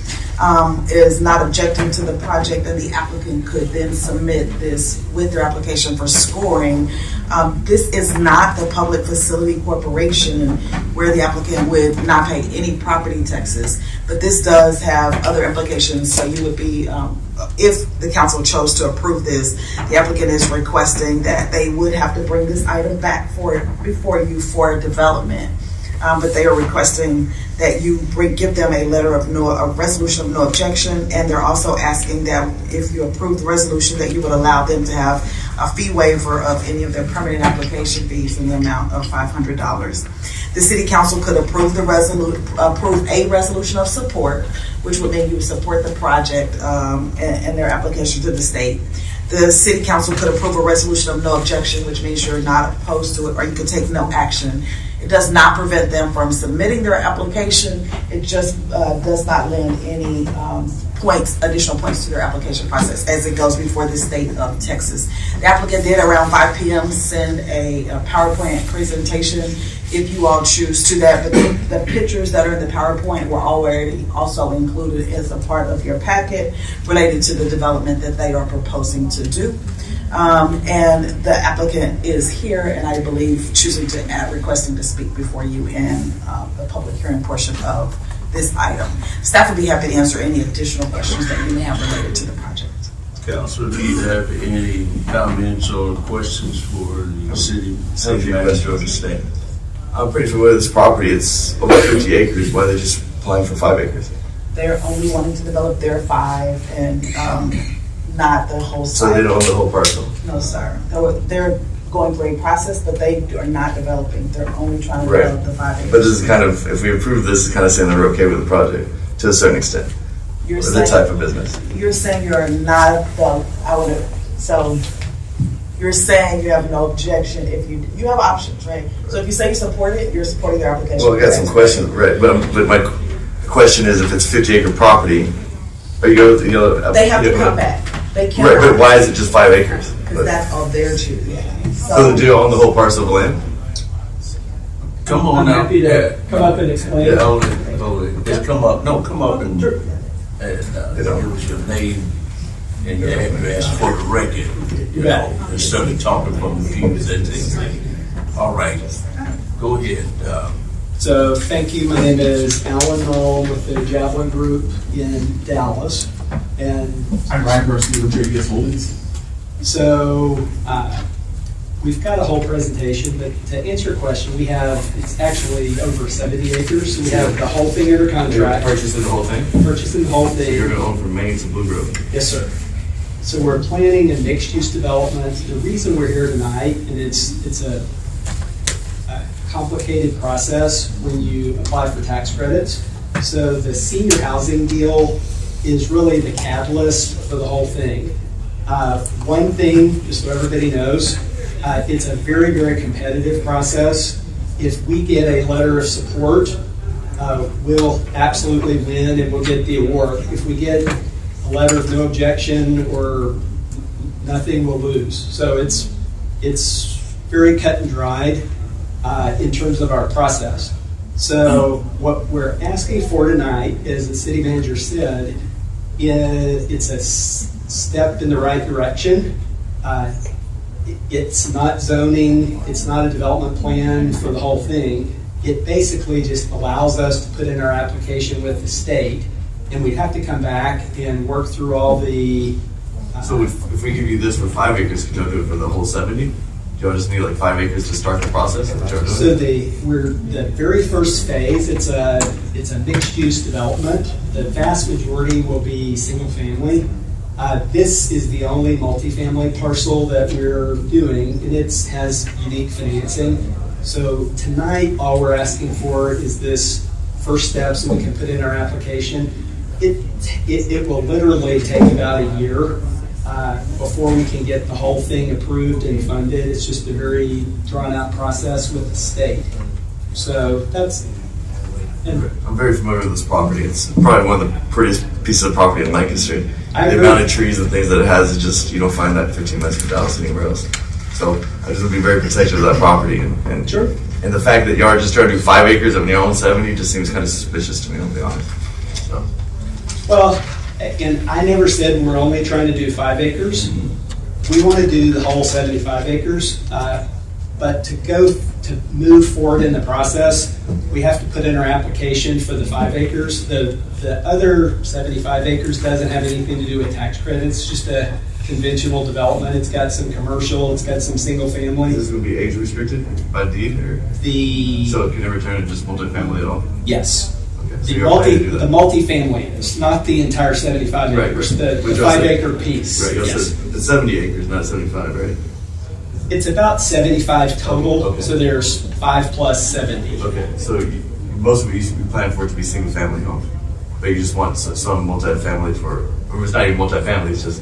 [SPEAKER 10] is not objecting to the project, and the applicant could then submit this with their application for scoring. This is not the Public Facility Corporation where the applicant would not pay any property taxes, but this does have other implications. So you would be, if the council chose to approve this, the applicant is requesting that they would have to bring this item back before you for development. But they are requesting that you give them a resolution of no objection, and they're also asking that if you approve the resolution that you would allow them to have a fee waiver of any of their permanent application fees in the amount of $500. The City Council could approve a resolution of support, which would mean you would support the project and their application to the state. The City Council could approve a resolution of no objection, which means you're not opposed to it, or you could take no action. It does not prevent them from submitting their application. It just does not lend any additional points to their application process as it goes before the state of Texas. The applicant did around 5 p.m. send a PowerPoint presentation if you all choose to that, but the pictures that are in the PowerPoint were already also included as a part of your packet related to the development that they are proposing to do. And the applicant is here, and I believe choosing to requesting to speak before you in the public hearing portion of this item. Staff would be happy to answer any additional questions that you may have related to the project.
[SPEAKER 5] Councilor, do you have any comments or questions for the city manager or the staff?
[SPEAKER 1] I'm pretty familiar with this property. It's over 50 acres. Why are they just applying for 5 acres?
[SPEAKER 10] They're only wanting to develop their 5 and not the whole site.
[SPEAKER 1] So they don't own the whole parcel?
[SPEAKER 10] No, sir. They're going through a process, but they are not developing. They're only trying to develop the 5 acres.
[SPEAKER 1] But this is kind of, if we approve this, it's kind of saying that we're okay with the project to a certain extent. Or the type of business.
[SPEAKER 10] You're saying you're not, so you're saying you have no objection if you have options, right? So if you say you support it, you're supporting their application.
[SPEAKER 1] Well, we got some questions, right? But my question is, if it's 50-acre property, are you
[SPEAKER 10] they have to come back. They can't.
[SPEAKER 1] Right, but why is it just 5 acres?
[SPEAKER 10] Because that's all their choosing. Yeah.
[SPEAKER 1] So do you own the whole parcel of land?
[SPEAKER 5] Come on
[SPEAKER 3] I'm
[SPEAKER 5] now.
[SPEAKER 3] happy to come up and explain.
[SPEAKER 1] Yeah, hold it.
[SPEAKER 5] just come up. No, come up and give us your name and your address for the record. You know, instead of talking from the pews and things. All right, go ahead.
[SPEAKER 3] So thank you. My name is Alan Knoll with the Javelin Group in Dallas. And
[SPEAKER 17] I'm Ryan Bursley with JBS Holdings.
[SPEAKER 3] So we've got a whole presentation, but to answer your question, it's actually over 70 acres. So we have the whole thing under contract.
[SPEAKER 1] Purchasing the whole thing?
[SPEAKER 3] Purchasing the whole thing.
[SPEAKER 1] So you're going to own from Maine to Blue Grove?
[SPEAKER 3] Yes, sir. So we're planning a mixed-use development. The reason we're here tonight, and it's a complicated process when you apply for tax credits. So the senior housing deal is really the catalyst for the whole thing. One thing, just so everybody knows, it's a very, very competitive process. If we get a letter of support, we'll absolutely win and we'll get the award. If we get a letter of no objection or nothing, we'll lose. So it's very cut and dried in terms of our process. So what we're asking for tonight, as the city manager said, it's a step in the right direction. It's not zoning, it's not a development plan for the whole thing. It basically just allows us to put in our application with the state, and we'd have to come back and work through all the...
[SPEAKER 1] So if we give you this for 5 acres, could y'all do it for the whole 70? Do y'all just need like 5 acres to start the process?
[SPEAKER 3] So the very first phase, it's a mixed use development. The vast majority will be single family. This is the only multifamily parcel that we're doing, and it has unique financing. So tonight, all we're asking for is this first step so we can put in our application. It will literally take about a year before we can get the whole thing approved and funded. It's just a very drawn-out process with the state. So that's...
[SPEAKER 1] I'm very familiar with this property. It's probably one of the prettiest pieces of property in Lancaster. The amount of trees and things that it has is just, you don't find that 15 minutes from Dallas anywhere else. So I just would be very protective of that property. And the fact that y'all are just trying to do 5 acres of your own 70 just seems kind of suspicious to me, I'll be honest. So.
[SPEAKER 3] Well, and I never said we're only trying to do 5 acres. We want to do the whole 75 acres. But to move forward in the process, we have to put in our application for the 5 acres. The other 75 acres doesn't have anything to do with tax credits. It's just a conventional development. It's got some commercial. It's got some single family.
[SPEAKER 1] Is this going to be age restricted by deed, or so it can never turn into just multifamily at all?
[SPEAKER 3] Yes.
[SPEAKER 1] Okay. So
[SPEAKER 3] The multifamily is not the entire 75 acres. The 5 acre piece.
[SPEAKER 1] Right. Yes. It's 70 acres, not 75, right?
[SPEAKER 3] It's about 75 total, okay. So there's 5 plus 70.
[SPEAKER 1] Okay, so most of it used to be planned for it to be single family homes, but you just want some multifamily or it's not even multifamily, it's just,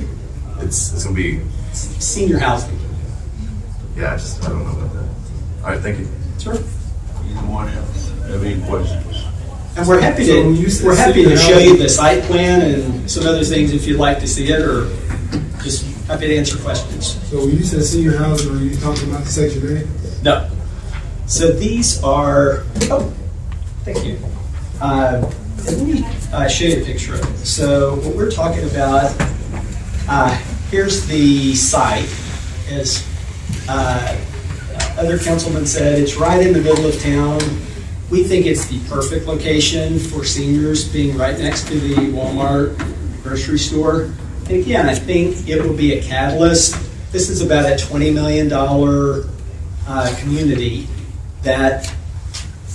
[SPEAKER 1] it's going to be...
[SPEAKER 3] Senior housing.
[SPEAKER 1] Yeah, I don't know about that. All right, thank you.
[SPEAKER 3] Sure.
[SPEAKER 5] Anyone else have any questions?
[SPEAKER 3] And we're happy to show you the site plan and some other things if you'd like to see it, or just happy to answer questions.
[SPEAKER 15] So when you said senior housing, are you talking about the Section 8?
[SPEAKER 3] No. So these are, thank you. Let me show you a picture of it. So what we're talking about, here's the site. As other councilmen said, it's right in the middle of town. We think it's the perfect location for seniors, being right next to the Walmart grocery store. And again, I think it will be a catalyst. This is about a $20 million community that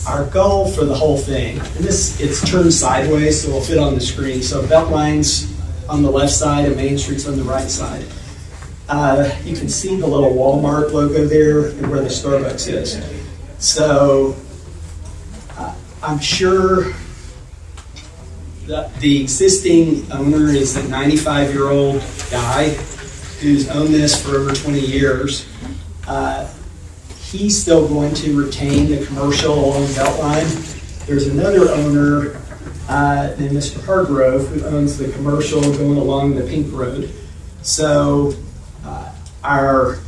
[SPEAKER 3] our goal for the whole thing, and it's turned sideways so it'll fit on the screen. So Beltline's on the left side and Main Street's on the right side. You can see the little Walmart logo there and where the Starbucks is. So I'm sure the existing owner is a 95-year-old guy who's owned this for over 20 years. He's still going to retain the commercial along Beltline. There's another owner named Mr. Hargrove who owns the commercial going along the Pink Road. So our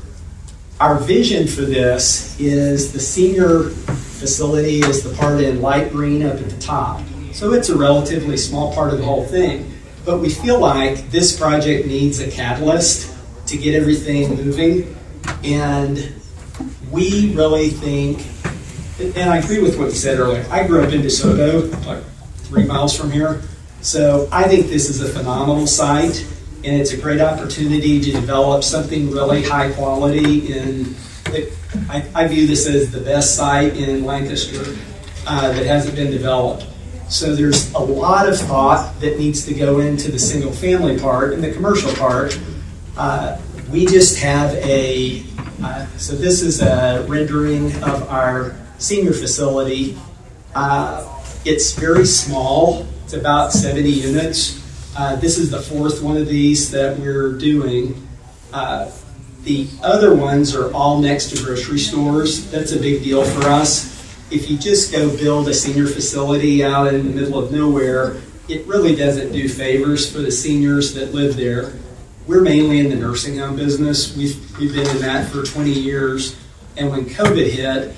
[SPEAKER 3] vision for this is the senior facility is the part in light green up at the top. So it's a relatively small part of the whole thing. But we feel like this project needs a catalyst to get everything moving. And we really think, and I agree with what you said earlier, I grew up in DeSoto, like 3 miles from here. So I think this is a phenomenal site, and it's a great opportunity to develop something really high quality. I view this as the best site in Lancaster that hasn't been developed. So there's a lot of thought that needs to go into the single family part and the commercial part. We just have so this is a rendering of our senior facility. It's very small. It's about 70 units. This is the 4th one of these that we're doing. The other ones are all next to grocery stores. That's a big deal for us. If you just go build a senior facility out in the middle of nowhere, it really doesn't do favors for the seniors that live there. We're mainly in the nursing home business. We've been in that for 20 years. And when COVID hit,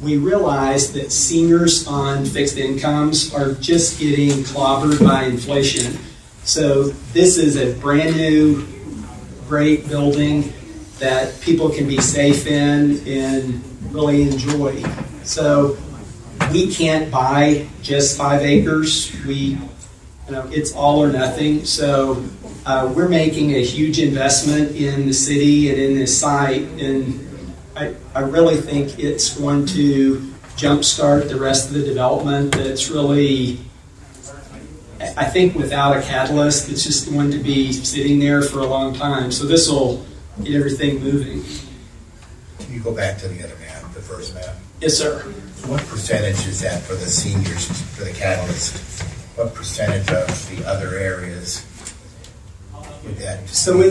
[SPEAKER 3] we realized that seniors on fixed incomes are just getting clobbered by inflation. So this is a brand new, great building that people can be safe in and really enjoy. So we can't buy just 5 acres. It's all or nothing. So we're making a huge investment in the city and in this site, and I really think it's going to jumpstart the rest of the development. That's really, I think without a catalyst, it's just going to be sitting there for a long time. So this will get everything moving.
[SPEAKER 8] Can you go back to the other map, the first map?
[SPEAKER 3] Yes, sir.
[SPEAKER 8] What percentage is that for the seniors, for the catalyst? What percentage of the other areas would that?
[SPEAKER 3] So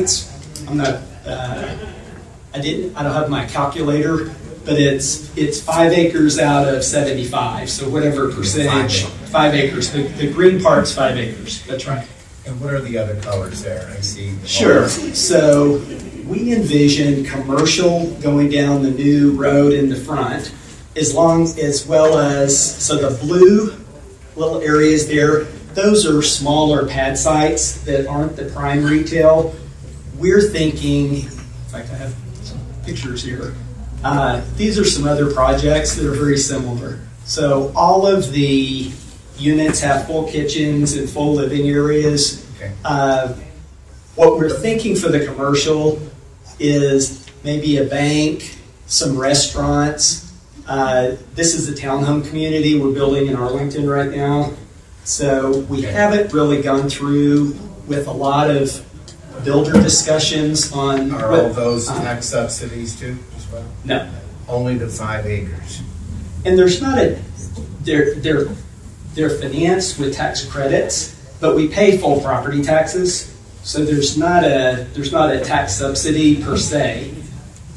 [SPEAKER 3] I'm not, I don't have my calculator, but it's 5 acres out of 75. So whatever percentage, 5 acres. The green part's 5 acres. That's right.
[SPEAKER 8] And what are the other colors there? I see.
[SPEAKER 3] Sure. So we envision commercial going down the new road in the front, as well as, so the blue little areas there, those are smaller pad sites that aren't the prime retail. We're thinking, in fact, I have some pictures here. These are some other projects that are very similar. So all of the units have full kitchens and full living areas.
[SPEAKER 8] Okay.
[SPEAKER 3] What we're thinking for the commercial is maybe a bank, some restaurants. This is a townhome community we're building in Arlington right now. So we haven't really gone through with a lot of builder discussions on...
[SPEAKER 8] Are all those tax subsidies too as well?
[SPEAKER 3] No.
[SPEAKER 8] Only the 5 acres?
[SPEAKER 3] And there's not they're financed with tax credits, but we pay full property taxes. So there's not a tax subsidy per se.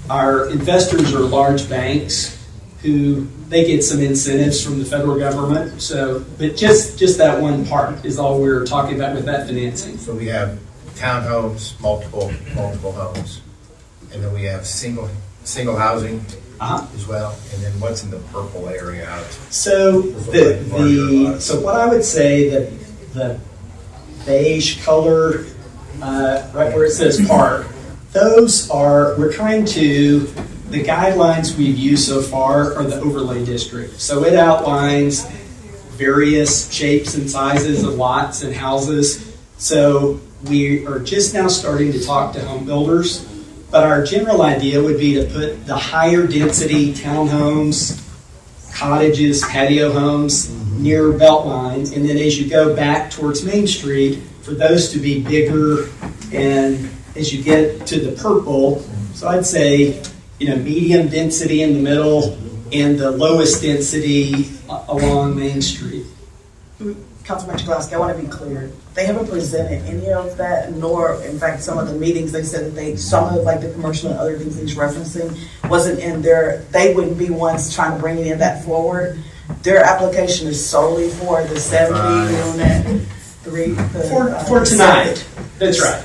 [SPEAKER 3] Our investors are large banks who they get some incentives from the federal government. So, but just that one part is all we're talking about with that financing.
[SPEAKER 8] So we have townhomes, multiple homes, and then we have single housing as well. And then what's in the purple area out?
[SPEAKER 3] So so what I would say that the beige color, right where it says park, those are, the guidelines we've used so far are the overlay district. So it outlines various shapes and sizes of lots and houses. So we are just now starting to talk to home builders, but our general idea would be to put the higher density townhomes, cottages, patio homes near Beltline, and then as you go back towards Main Street, for those to be bigger, and as you get to the purple, so I'd say, medium density in the middle and the lowest density along Main Street.
[SPEAKER 10] Councilman Chakowski, I want to be clear. They haven't presented any of that, nor, in fact, some of the meetings they said that some of like the commercial and other things he's referencing wasn't in there. They wouldn't be ones trying to bring any of that forward. Their application is solely for the 70 unit,
[SPEAKER 3] for tonight. That's right.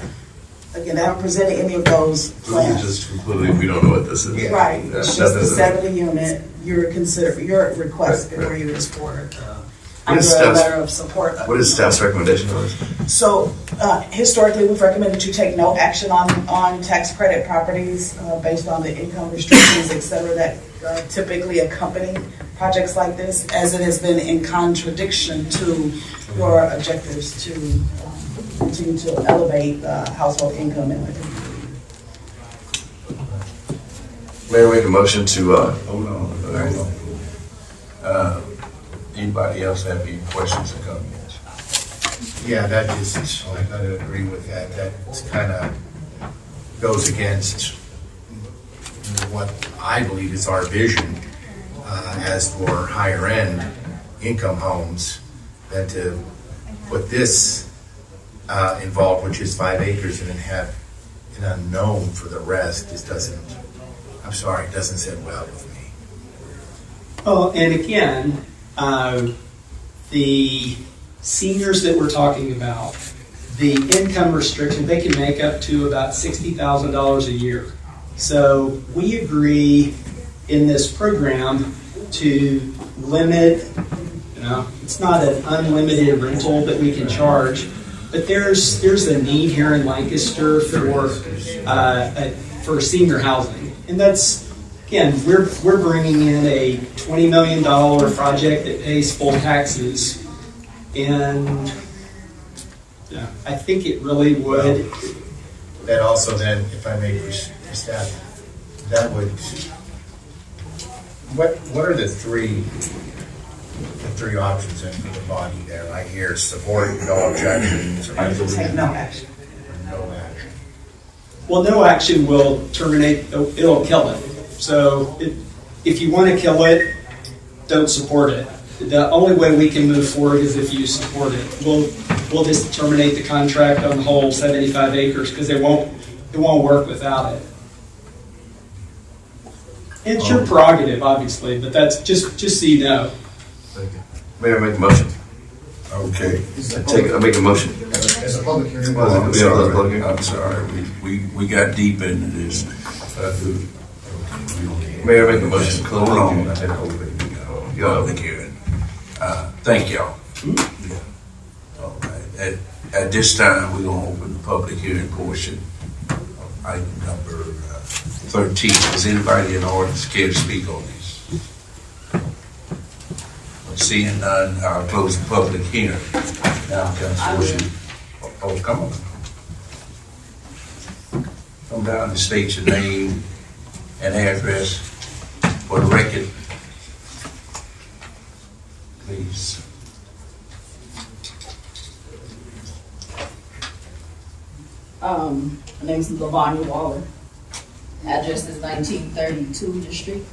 [SPEAKER 10] Again, they haven't presented any of those plans.
[SPEAKER 1] Just completely, we don't know what this is.
[SPEAKER 10] Right. It's just the 70 unit. Your request before you is for
[SPEAKER 1] What is
[SPEAKER 10] under a
[SPEAKER 1] staff's-
[SPEAKER 10] letter of support.
[SPEAKER 1] What is staff's recommendation on this?
[SPEAKER 10] So historically, we've recommended you take no action on tax credit properties based on the income restrictions, et cetera, that typically accompany projects like this, as it has been in contradiction to your objectives to continue to elevate household income in the community.
[SPEAKER 1] Mayor, make a motion to,
[SPEAKER 5] Hold on. Anybody else have any questions or comments?
[SPEAKER 8] Yeah, that is, I gotta agree with that. That kind of goes against what I believe is our vision as for higher end income homes, than to put this involved, which is 5 acres, and then have an unknown for the rest. Just doesn't, I'm sorry, it doesn't sit well with me.
[SPEAKER 3] Well, and again, the seniors that we're talking about, the income restriction, they can make up to about $60,000 a year. So we agree in this program to limit, it's not an unlimited rental that we can charge, but there's a need here in Lancaster for senior housing. And that's, again, we're bringing in a $20 million project that pays full taxes, and I think it really would.
[SPEAKER 8] That also then, if I may, for staff, that would, what are the three options in for the body there? I hear support, no objections.
[SPEAKER 10] Take no action.
[SPEAKER 8] No action.
[SPEAKER 3] Well, no action will terminate, it'll kill it. So if you want to kill it, don't support it. The only way we can move forward is if you support it. We'll just terminate the contract on the whole 75 acres because it won't work without it. It's your prerogative, obviously, but that's just so you know.
[SPEAKER 1] Thank you. Mayor, make a motion.
[SPEAKER 5] Okay.
[SPEAKER 1] I make a motion.
[SPEAKER 8] As a public hearing.
[SPEAKER 5] I'm sorry. We got deep into this.
[SPEAKER 1] Mayor, make a motion.
[SPEAKER 5] Hold on. Public hearing. Thank y'all. All right. At this time, we're going to open the public hearing portion of item number 13. Does anybody in the audience care to speak on this? Seeing none, I'll close the public hearing. Now, Councilwoman. Oh, come on. Come down and state your name and address for the record, please.
[SPEAKER 2] My name is Lavanya Waller. Address is 1930 Tudor Street.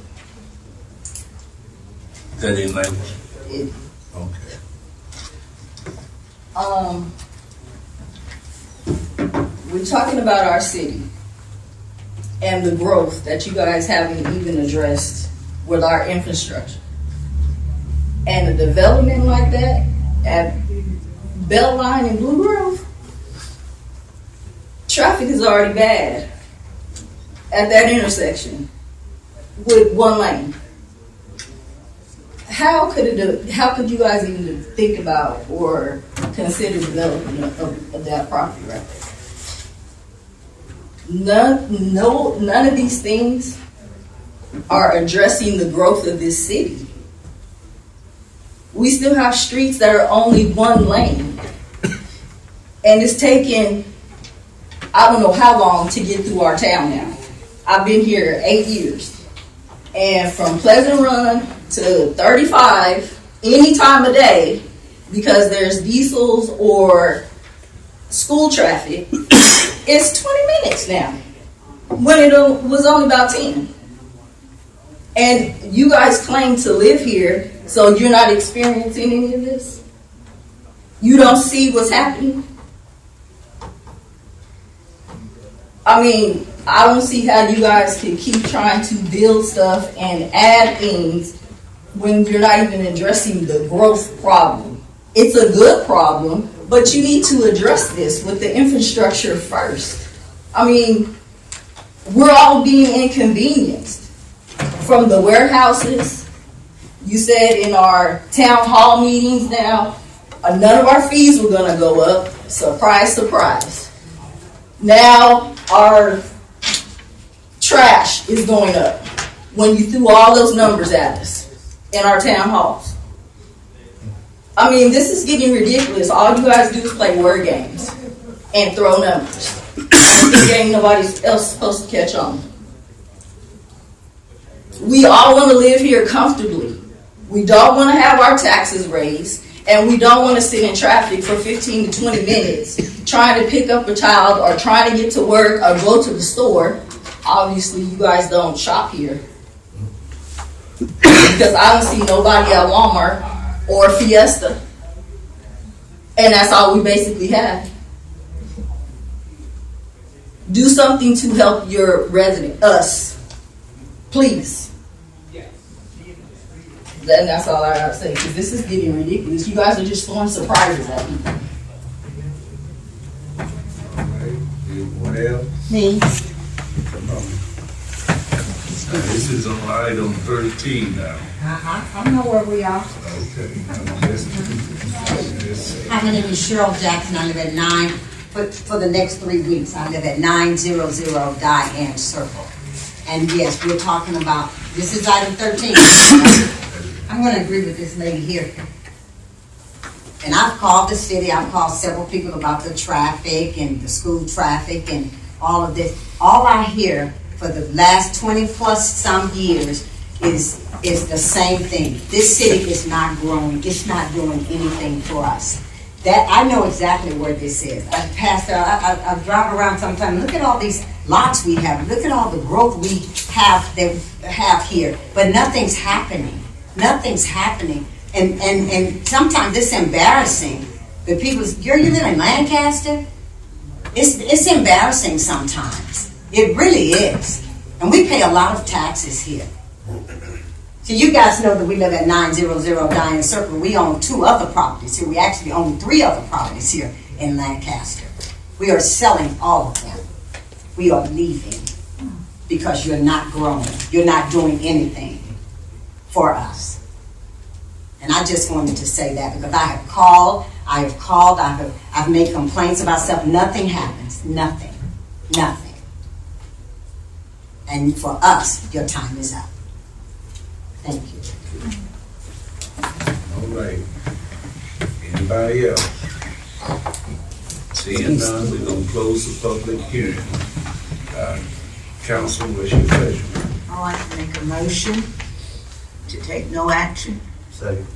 [SPEAKER 5] Is that in language? Okay.
[SPEAKER 2] We're talking about our city and the growth that you guys haven't even addressed with our infrastructure. And a development like that at Beltline and Blue Grove, traffic is already bad at that intersection with one lane. How could you guys even think about or consider development of that property right there? None of these things are addressing the growth of this city. We still have streets that are only one lane. And it's taken, I don't know how long to get through our town now. I've been here 8 years. And from Pleasant Run to 35, any time of day, because there's diesels or school traffic, it's 20 minutes now, when it was only about 10. And you guys claim to live here, so you're not experiencing any of this? You don't see what's happening? I mean, I don't see how you guys can keep trying to build stuff and add things when you're not even addressing the growth problem. It's a good problem, but you need to address this with the infrastructure first. I mean, we're all being inconvenienced from the warehouses You said in our town hall meetings now, none of our fees were going to go up. Surprise, surprise. Now our trash is going up when you threw all those numbers at us in our town halls. I mean, this is getting ridiculous. All you guys do is play word games and throw numbers. And this game nobody else supposed to catch on. We all want to live here comfortably. We don't want to have our taxes raised, and we don't want to sit in traffic for 15 to 20 minutes trying to pick up a child or trying to get to work or go to the store. Obviously, you guys don't shop here because I don't see nobody at Walmart or Fiesta, and that's all we basically have. Do something to help your resident, us, please. And that's all I gotta say, because this is getting ridiculous. You guys are just throwing surprises at people.
[SPEAKER 5] What else?
[SPEAKER 12] Me.
[SPEAKER 5] Come on. This is on item 13 now.
[SPEAKER 12] I know where we are.
[SPEAKER 5] Okay.
[SPEAKER 12] Hi, my name is Cheryl Jackson. I live at 9, for the next 3 weeks, I live at 900 Diane Circle. And yes, we're talking about, this is item 13. I'm going to agree with this lady here. And I've called the city, I've called several people about the traffic and the school traffic and all of this. All I hear for the last 20 plus some years is the same thing. This city is not growing. It's not doing anything for us. That I know exactly where this is. I pass there, I drive around sometimes. Look at all these lots we have. Look at all the growth we have here. But nothing's happening. Nothing's happening. And sometimes it's embarrassing. The people, you live in Lancaster? It's embarrassing sometimes. It really is. And we pay a lot of taxes here. So you guys know that we live at 900 Diane Circle. We own 2 other properties here. We actually own 3 other properties here in Lancaster. We are selling all of them. We are leaving because you're not growing. You're not doing anything for us. And I just wanted to say that because I've made complaints about stuff. Nothing happens. Nothing. And for us, your time is up. Thank you.
[SPEAKER 5] All right. Anybody else? Seeing none, we're going to close the public hearing. Council, what's your pleasure?
[SPEAKER 10] I'd like to make a motion to take no action.
[SPEAKER 1] Second.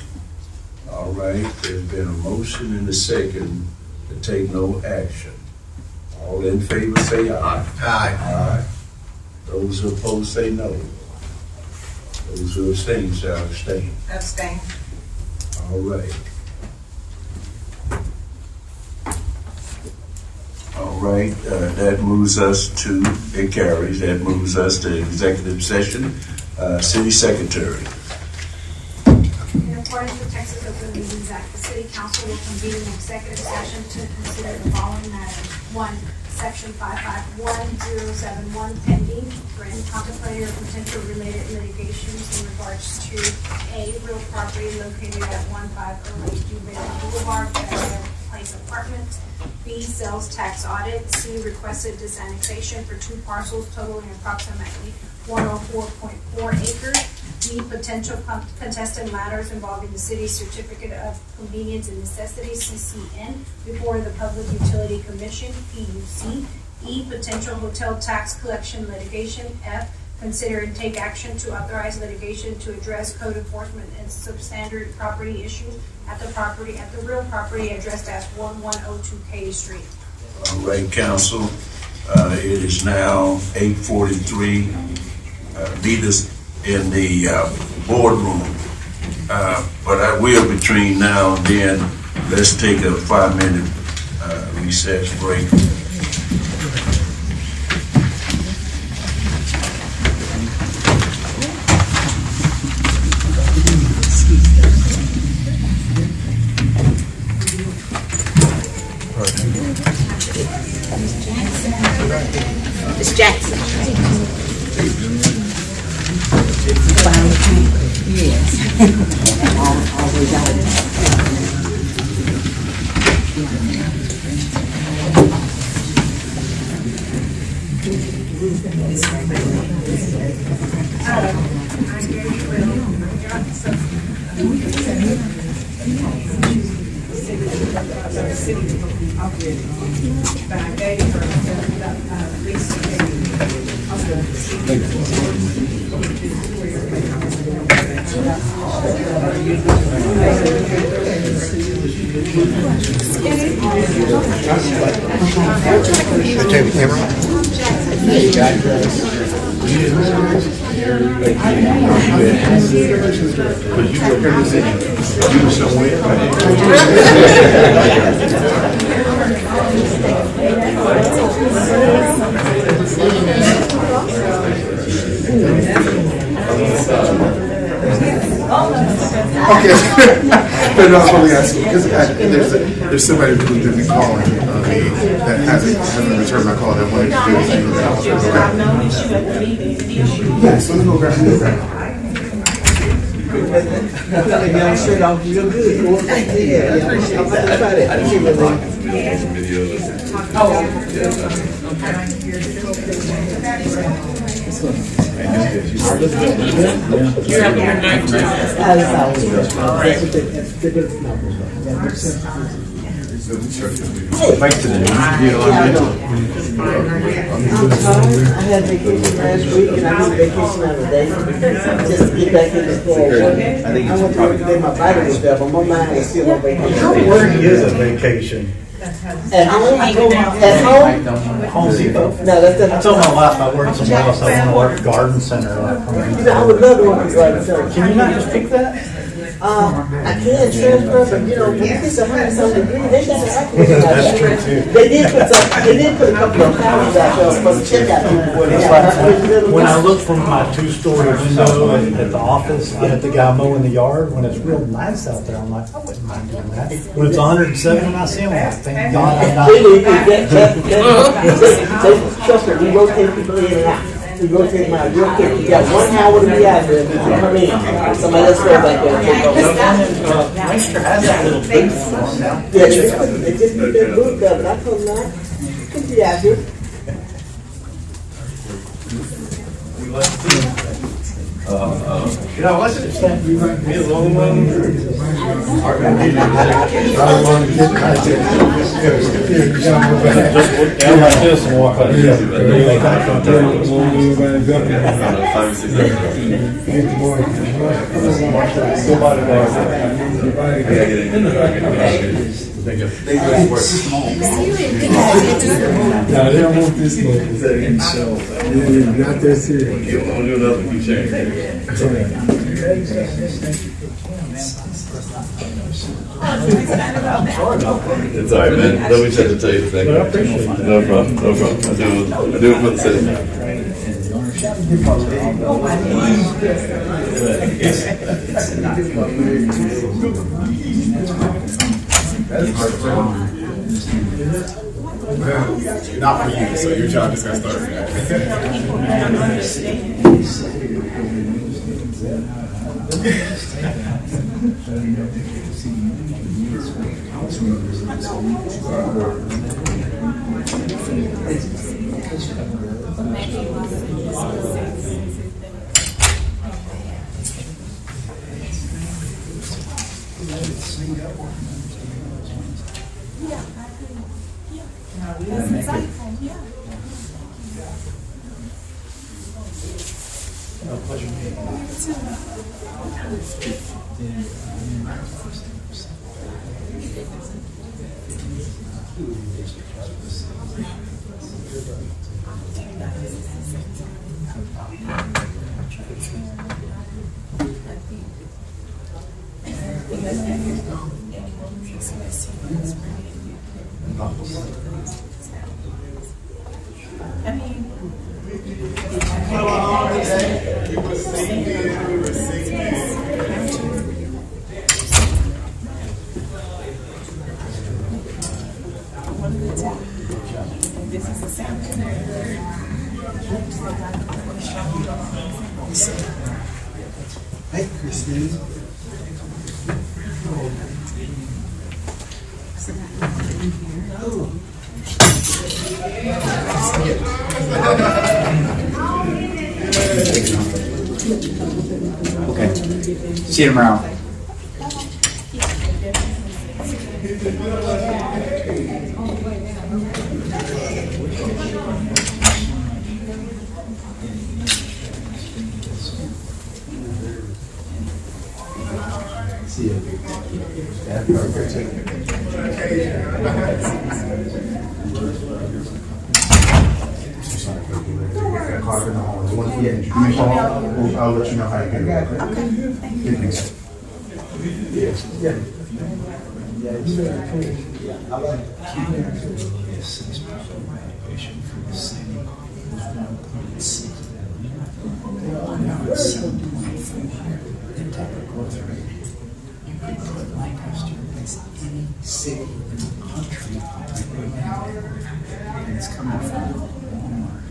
[SPEAKER 5] All right, there's been a motion and a second to take no action. All in favor say aye.
[SPEAKER 8] Aye.
[SPEAKER 5] Those who oppose say no. Those who abstain shall abstain.
[SPEAKER 13] Abstain.
[SPEAKER 5] All right. All right, that moves us to, it carries, that moves us to executive session. City Secretary.
[SPEAKER 11] In accordance with Texas Open Meetings Act, the City Council will convene an executive session to consider the following matters. 1, Section 551071 pending for any contemplated or potential related litigations in regards to A, real property located at 1508 Juvenile Boulevard, Fairfield Place Apartments. B, sales tax audit. C, requested disannexation for 2 parcels totaling approximately 104.4 acres. D, potential contested matters involving the city's certificate of convenience and necessity, CCN, before the Public Utility Commission, PUC. E, potential hotel tax collection litigation. F, consider and take action to authorize litigation to address code enforcement and substandard property issues at the real property addressed as 1102 K Street.
[SPEAKER 5] All right, Council. It is now 8:43. Meet us in the boardroom. But I will, between now and then, let's take a 5-minute recess break.
[SPEAKER 12] Miss Jackson.
[SPEAKER 6] Yes. Always out.
[SPEAKER 8] Take the camera.
[SPEAKER 17] Okay. But no, I was only asking because there's somebody who's been calling me that hasn't returned my call that wanted to do anything with that. Yes, let me go grab him.
[SPEAKER 6] Y'all straight off real good. Yeah, I didn't see
[SPEAKER 4] You have your night
[SPEAKER 6] Thanks to the I had vacation last week and I need vacation on the day. Just to get back in the flow of work. I went to work today, my body was there, but my mind was still on vacation.
[SPEAKER 19] Work is a vacation.
[SPEAKER 6] At home? At home?
[SPEAKER 19] Home Depot.
[SPEAKER 6] No, that's
[SPEAKER 19] I told my wife I work somewhere else. I want to work at Garden Center.
[SPEAKER 6] You know, I would love to work at Garden Center.
[SPEAKER 19] Can you not just pick that?
[SPEAKER 6] I can transfer, but you know, when you get to 100-something degrees, they got to act with it.
[SPEAKER 19] That's true too.
[SPEAKER 6] They did put a couple of pounds out there for the checkout people.
[SPEAKER 19] When I look from my two-story window at the office, I have the guy mowing the yard. When it's real nice out there, I'm like, I wouldn't mind doing that. When it's 107 and I see him, I'm like, thank God I'm not.
[SPEAKER 6] Trust me, we rotate people in and out. We rotate them out real quick. You got 1 hour to be out there. If you come in, somebody else go back there and take over.
[SPEAKER 19] Lancaster has that little booth for him now.
[SPEAKER 6] Yeah, they just put that booth up, and I told them, you can be out here.
[SPEAKER 19] You know, what's it? Me alone.
[SPEAKER 17] I don't want to get my
[SPEAKER 19] Just look down like this and walk like this.
[SPEAKER 1] They
[SPEAKER 17] No, they don't want this one. Not that serious.
[SPEAKER 1] I'll do another one. Keep sharing. It's all right, man. Let me try to tell you the thing. No problem. No problem. I do it for the city.
[SPEAKER 17] Not for you, so your job just got started.
[SPEAKER 3] next meeting.
[SPEAKER 9] Okay. See you tomorrow.
[SPEAKER 19] See you.
[SPEAKER 17] I'll let you know how you get it. Okay. Yeah.
[SPEAKER 9] Lancaster against any city in the country and it's coming from Walmart.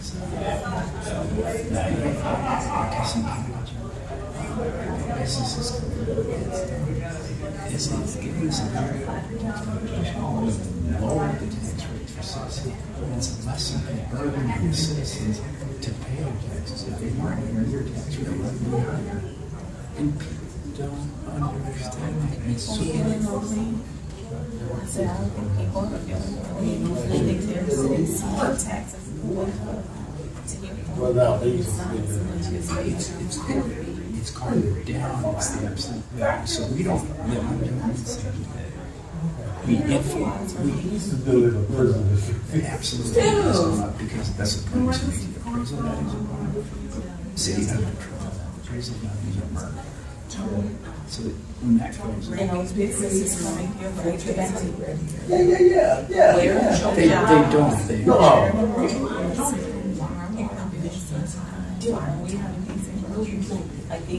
[SPEAKER 9] It's giving some lower the tax rate for citizens. It's less of a burden on the citizens to pay their taxes. If they want to hear their tax rate would be higher. And people don't understand that. And it's so it's carved down, it's the absolute value. So we don't live under the same thing. We influence, the absolute value has gone up because that's a point to make the appraisal values are wrong. City has control. Appraisal values are marked. So that when that goes up, they don't. They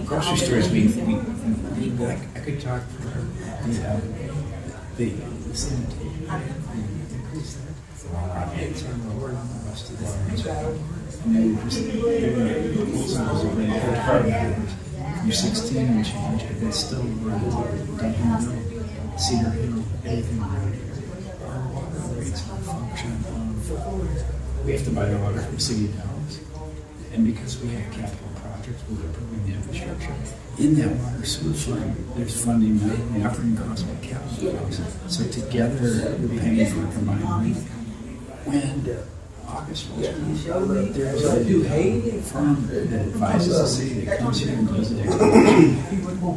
[SPEAKER 9] grocery stores, I could talk for the sanitary. It's on the word on the rest of the and you're 16 and change, but that's still Cedar Hill, everything around here. Our water rates are a function of, we have to buy the water from city towns. And because we have capital projects, we're improving the infrastructure. In that water sewer fund, there's funding the operating costs by capital costs. So together, we're paying for a combined rate. When August was there's a firm that advises the city that comes here and does the exploration,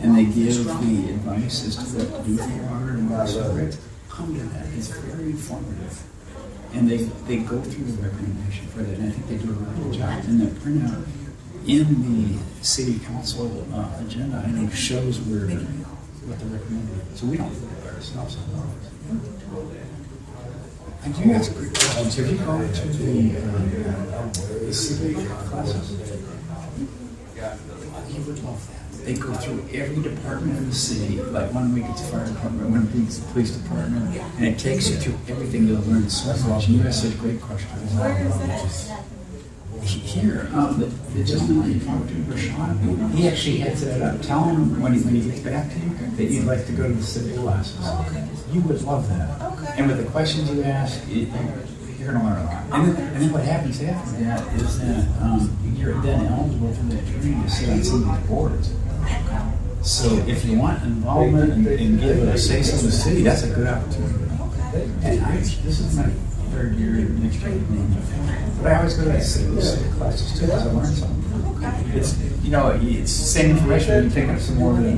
[SPEAKER 9] and they give the advice as to what to do for water and water sewer rates. Come to that. It's very informative. And they go through the recommendation for that, and I think they do a really good job. And the printout in the city council agenda, I think, shows what they're recommending. So we don't do it by ourselves. I do ask great questions. Have you gone to the city classes? You would love that. They go through every department in the city. Like 1 week it's the fire department, 1 week it's the police department, and it takes you through everything you'll learn so much. And you ask such great questions.
[SPEAKER 10] Where is that?
[SPEAKER 9] Here, the gentleman you talked to, Rashawn, he actually heads that up. Tell him when he gets back to you that you'd like to go to the city classes. You would love that. Okay. And with the questions you ask, you're going to learn a lot. And then what happens after that is that you're then eligible for that training to sit on some of these boards. So if you want involvement and give a say to the city, that's a good opportunity. And this is my third year next year. But I always go to the city classes too because I learn something. It's it's the same information. You pick up some more than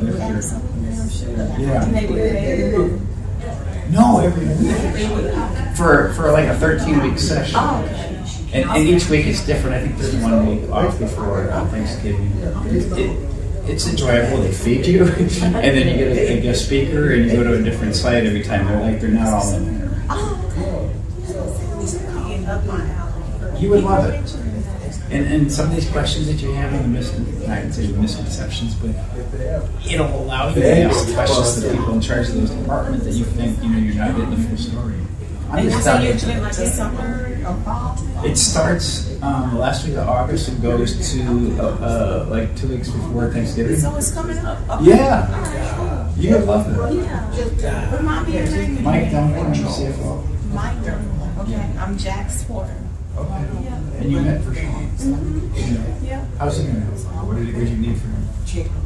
[SPEAKER 9] No, every week for like a 13-week session. And each week is different. I think there's 1 week off before Thanksgiving. It's enjoyable. They feed you, and then you get a guest speaker, and you go to a different site every time. They're not all in there. You would love it. And some of these questions that you have on the I would say misconceptions, but it'll allow you to ask questions to the people in charge of those departments that you think you're not getting the full story. I'm
[SPEAKER 10] And
[SPEAKER 9] just
[SPEAKER 10] that's
[SPEAKER 9] done.
[SPEAKER 10] usually like the summer or fall?
[SPEAKER 9] It starts the last week of August and goes to like 2 weeks before Thanksgiving.
[SPEAKER 10] So it's coming up. Okay.
[SPEAKER 9] Yeah. You would love it.
[SPEAKER 10] Yeah. Remind me your name.
[SPEAKER 9] Mike Duncan, CFO.
[SPEAKER 10] Mike Duncan. Okay. I'm Jack's Porter.
[SPEAKER 9] Okay. And you met for Sean.
[SPEAKER 10] Yeah.
[SPEAKER 9] How's he going? What did you need from him?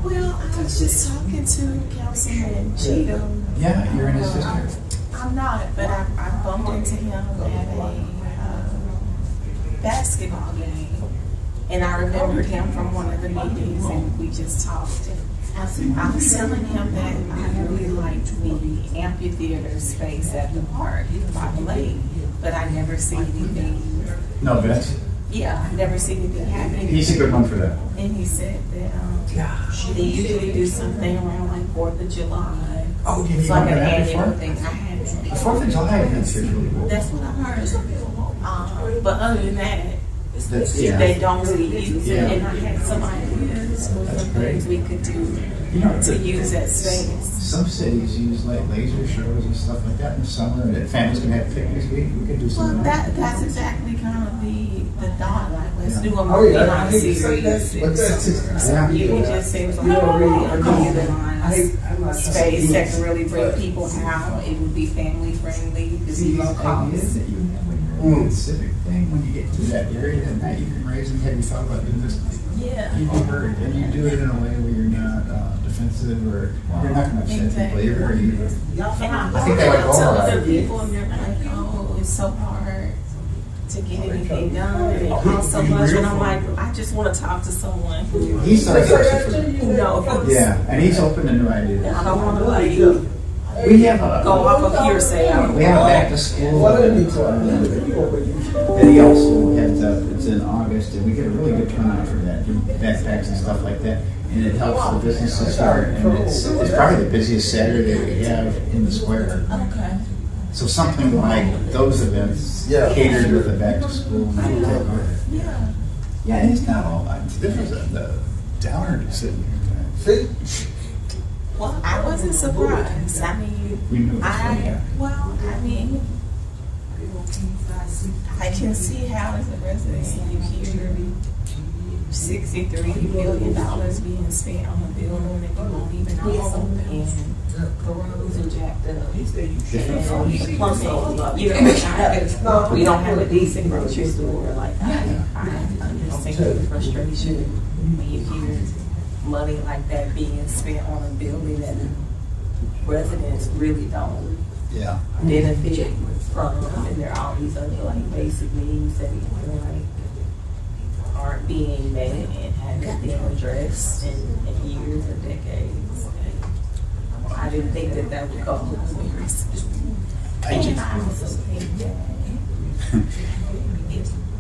[SPEAKER 10] Well, I was just talking to Councilman Cheatham.
[SPEAKER 9] Yeah, you're in his district.
[SPEAKER 10] I'm not, but I bumped into him at a basketball game, and I remembered him from one of the meetings, and we just talked. I was telling him that I really liked the amphitheater space at the park by the lake, but I never see anything.
[SPEAKER 9] No, Vince?
[SPEAKER 10] Yeah, I never see anything happening.
[SPEAKER 9] He's a good one for that.
[SPEAKER 10] And he said that they usually do something around like 4th of July.
[SPEAKER 9] Oh, did
[SPEAKER 10] it's
[SPEAKER 9] you
[SPEAKER 10] like
[SPEAKER 9] know
[SPEAKER 10] an
[SPEAKER 9] that
[SPEAKER 10] annual
[SPEAKER 9] before?
[SPEAKER 10] thing. I haven't.
[SPEAKER 9] The 4th of July event's usually cool.
[SPEAKER 10] That's what I heard. But other than that,
[SPEAKER 9] Yeah.
[SPEAKER 10] they don't really use it.
[SPEAKER 9] Yeah.
[SPEAKER 10] And I had some ideas for some things we could do to use that space.
[SPEAKER 9] Some cities use like laser shows and stuff like that in the summer, and families can have picnics. We could do
[SPEAKER 10] Well,
[SPEAKER 9] something like that.
[SPEAKER 10] that's exactly kind of the thought. Like, let's do a
[SPEAKER 9] Oh,
[SPEAKER 10] movie
[SPEAKER 9] yeah.
[SPEAKER 10] on series.
[SPEAKER 9] Yeah.
[SPEAKER 10] You can just say it was like a really unutilized space that can really bring people out. It would be family friendly. It'd be low cost.
[SPEAKER 9] Civic thing when you get to that area that night you can raise them. Have you thought about doing this?
[SPEAKER 10] Yeah.
[SPEAKER 9] You'd be heard, and you do it in a way where you're not defensive or you're not going to upset people. You're very.
[SPEAKER 10] And I
[SPEAKER 9] think they like all
[SPEAKER 10] tell
[SPEAKER 9] of
[SPEAKER 10] other
[SPEAKER 9] that.
[SPEAKER 10] people, and they're like, "Oh, it's so hard to get anything done, and it costs so much." And I'm like, I just want to talk to someone who
[SPEAKER 9] He's like,
[SPEAKER 10] knows.
[SPEAKER 9] yeah, and he's open to new ideas.
[SPEAKER 10] I don't want to like
[SPEAKER 9] We have a
[SPEAKER 10] go off of hearsay.
[SPEAKER 9] We have a back to school that he also heads up. It's in August, and we get a really good turnout for that, backpacks and stuff like that. And it helps the businesses start. And it's probably the busiest Saturday we have in the square.
[SPEAKER 10] Okay.
[SPEAKER 9] So something like those events catered with a back to school.
[SPEAKER 10] Yeah.
[SPEAKER 9] Yeah, and it's not all. This was the downer to sit here. See.
[SPEAKER 10] Well, I wasn't surprised. I mean, I mean, I can see how as a resident you hear $63 billion being spent on a building that you won't even own, and the roads are jacked up. And the plumbing, you know, we don't have a decent grocery store. Like, I understand the frustration when you hear money like that being spent on a building that residents really don't benefit from, and there are all these other like basic needs that like aren't being met and haven't been addressed in years or decades. And I didn't think that would go unnoticed. And I also think that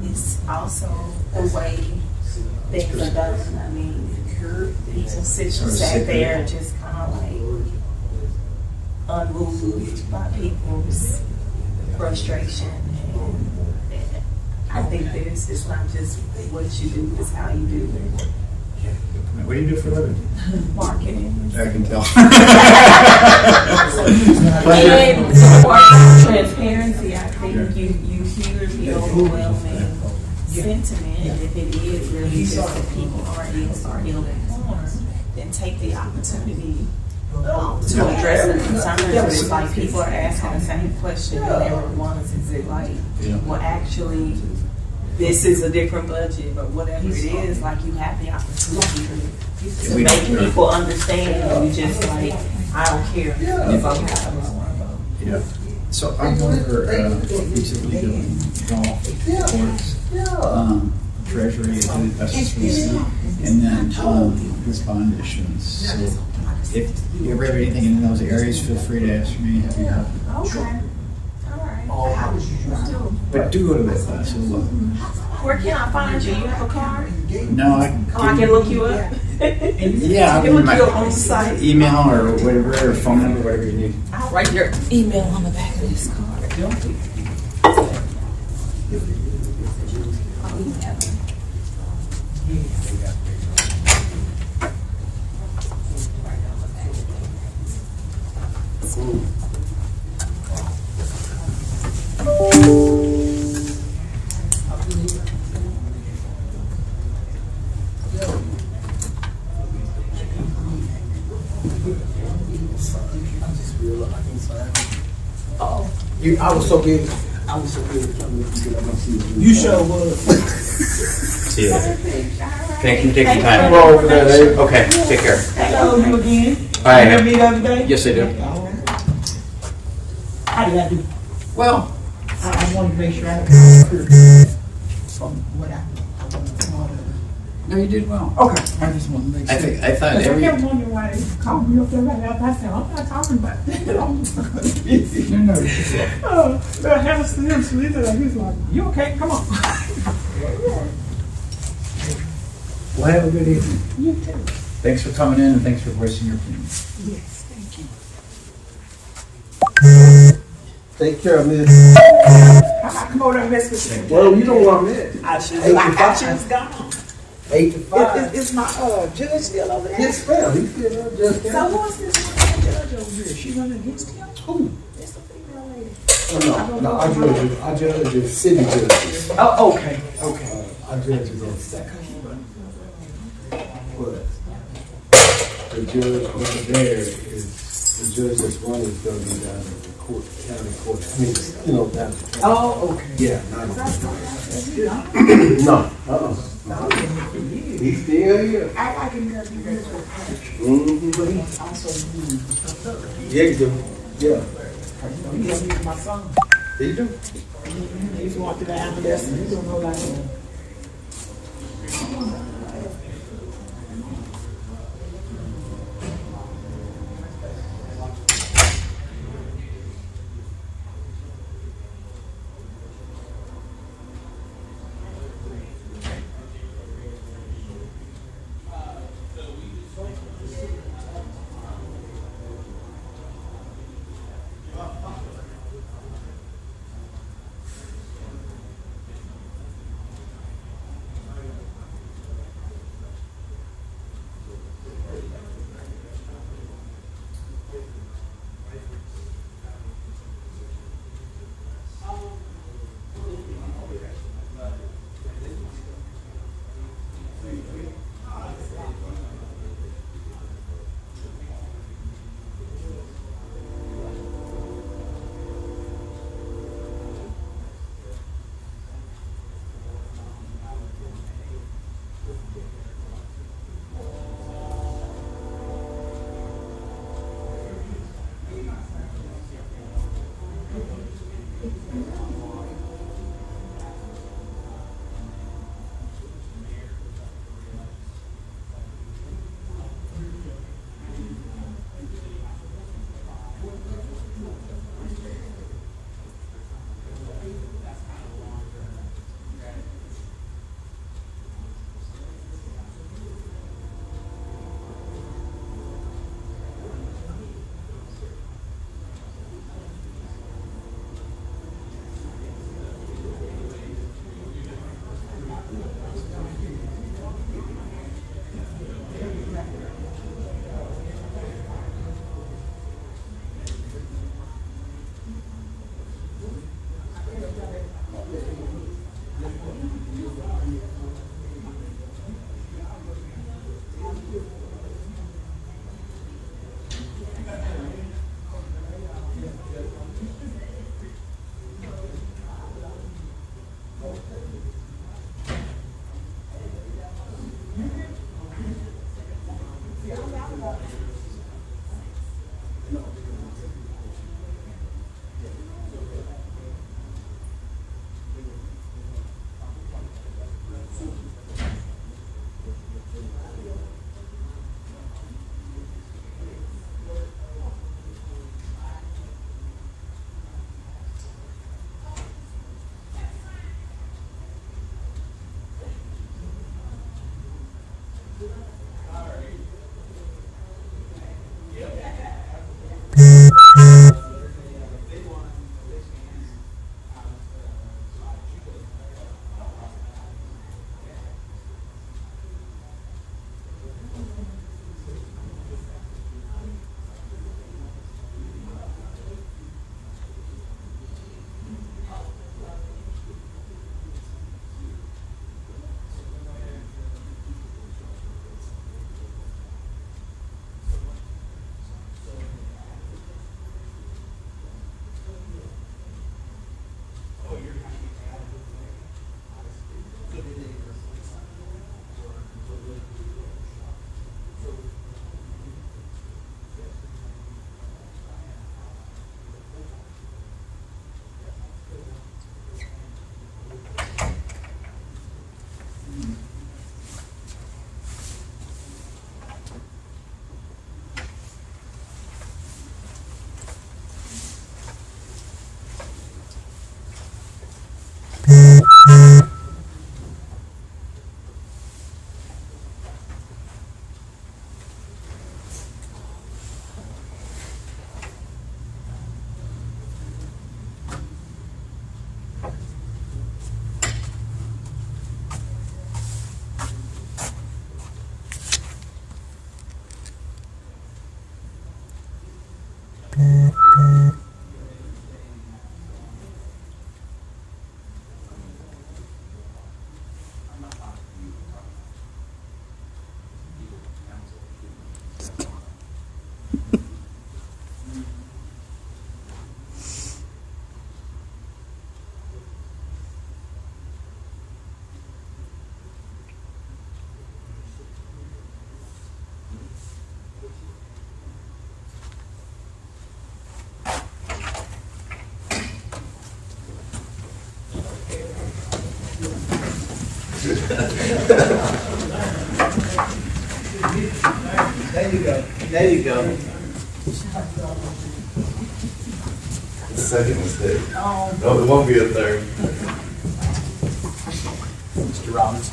[SPEAKER 10] it's also the way things are done. I mean, people sat there and just kind of like unmoved by people's frustration. And I think it's not just what you do, it's how you do it.
[SPEAKER 9] What do you do for a living?
[SPEAKER 10] Marketing.
[SPEAKER 9] I can tell.
[SPEAKER 10] And for transparency, I think you hear the overwhelming sentiment, and if it is really just that people are ill-informed, then take the opportunity to address the concerns. It's like people are asking the same question, and everyone's is it like, well, actually, this is a different budget, or whatever it is. Like, you have the opportunity to make people understand, and you just like, I don't care if I'm having one.
[SPEAKER 9] Yeah. So I'm over recently doing golf courts, treasury, investments, and then this bond issuance. So if you ever have anything in those areas, feel free to ask me. Happy to help.
[SPEAKER 10] Okay. All right.
[SPEAKER 9] But do go to that class.
[SPEAKER 10] Where can I find you? You have a card?
[SPEAKER 9] No, I
[SPEAKER 10] can look you up.
[SPEAKER 9] Yeah,
[SPEAKER 10] I can look you up on the site.
[SPEAKER 9] Email or whatever, or phone number, whatever you need.
[SPEAKER 10] I'll write your email on the back of this card.
[SPEAKER 7] I was so good. You sure was.
[SPEAKER 14] See you later. Thank you for taking time. Okay, take care.
[SPEAKER 7] Hello, you again.
[SPEAKER 14] All right.
[SPEAKER 7] You hear me the other day?
[SPEAKER 14] Yes, I do.
[SPEAKER 7] How did I do?
[SPEAKER 14] Well,
[SPEAKER 7] I wanted to make sure I from what I
[SPEAKER 14] no, you did well.
[SPEAKER 7] Okay, I just wanted to make sure.
[SPEAKER 14] I thought every.
[SPEAKER 7] I kept wondering why they called me up there right after I said, I'm not talking about that. I had a slim slither. He was like, you okay? Come on.
[SPEAKER 14] Well, have a good evening.
[SPEAKER 7] You too.
[SPEAKER 14] Thanks for coming in and thanks for voicing your opinion.
[SPEAKER 7] Yes, thank you.
[SPEAKER 6] Take care of me.
[SPEAKER 7] I come over there and mess with you.
[SPEAKER 6] Well, you know what I'm at.
[SPEAKER 7] I should have gone.
[SPEAKER 6] 8 to 5.
[SPEAKER 7] Is my judge still over there?
[SPEAKER 6] Yes, ma'am. He's still there. Just
[SPEAKER 7] So what's this judge over here? She running against him? Who? It's a female lady.
[SPEAKER 6] No, I judge the city judges.
[SPEAKER 7] Oh, okay, okay.
[SPEAKER 6] I judge the but the judge over there is the judge that's running is going to be down in the court, county court. I mean, down.
[SPEAKER 7] Oh, okay.
[SPEAKER 6] Yeah, no. He's still here.
[SPEAKER 7] I like him because he lives with her. But he's also
[SPEAKER 6] Yeah, you do. Yeah.
[SPEAKER 7] He's my son.
[SPEAKER 6] You do.
[SPEAKER 7] He's going through the adolescence. He don't know like him. There you go. There you go.
[SPEAKER 1] Second mistake. No, there won't be a third.
[SPEAKER 3] Mr. Robbins.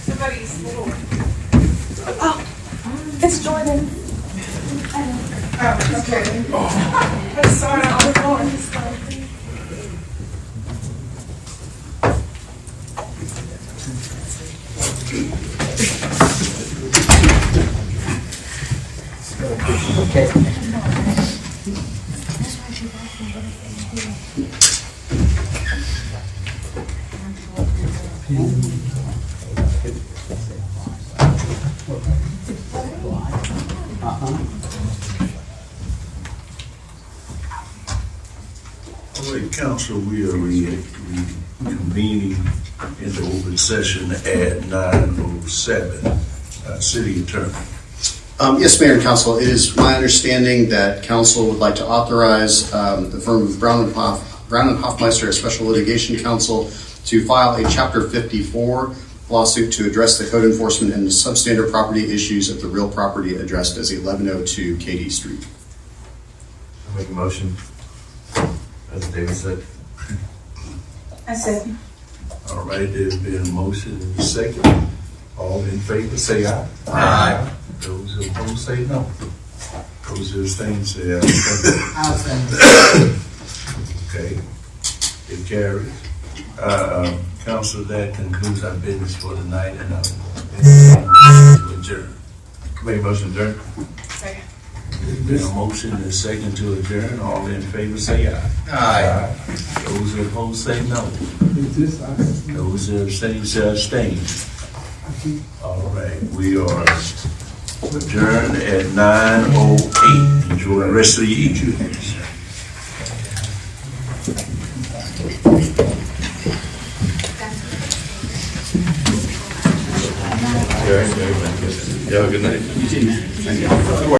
[SPEAKER 16] Somebody's little. Oh, it's Jordan. Oh, okay. I'm sorry, I was on this phone.
[SPEAKER 5] All right, council, we are reconvening into open session at 9:07. City Attorney.
[SPEAKER 23] Yes, Mayor and Council, it is my understanding that Council would like to authorize the firm of Brown and Hoffmeister as Special Litigation Counsel to file a Chapter 54 lawsuit to address the code enforcement and substandard property issues of the real property addressed as 1102 Katy Street.
[SPEAKER 1] I make a motion. As David said.
[SPEAKER 10] I second.
[SPEAKER 5] All right, there's been a motion and a second. All in favor, say aye. Aye. Those who opposed, say no. Those who abstain, say aye.
[SPEAKER 10] I'll second.
[SPEAKER 5] Okay, it carries. Council, that concludes our business for tonight, and I'll adjourn.
[SPEAKER 1] Make a motion to adjourn.
[SPEAKER 16] Second.
[SPEAKER 5] There's been a motion and a second to adjourn. All in favor, say aye.
[SPEAKER 1] Aye.
[SPEAKER 5] Those who opposed, say no. Those who abstain, say abstain. All right, we are adjourned at 9:08. Enjoy the rest of the evening.
[SPEAKER 1] Yeah, have a good night.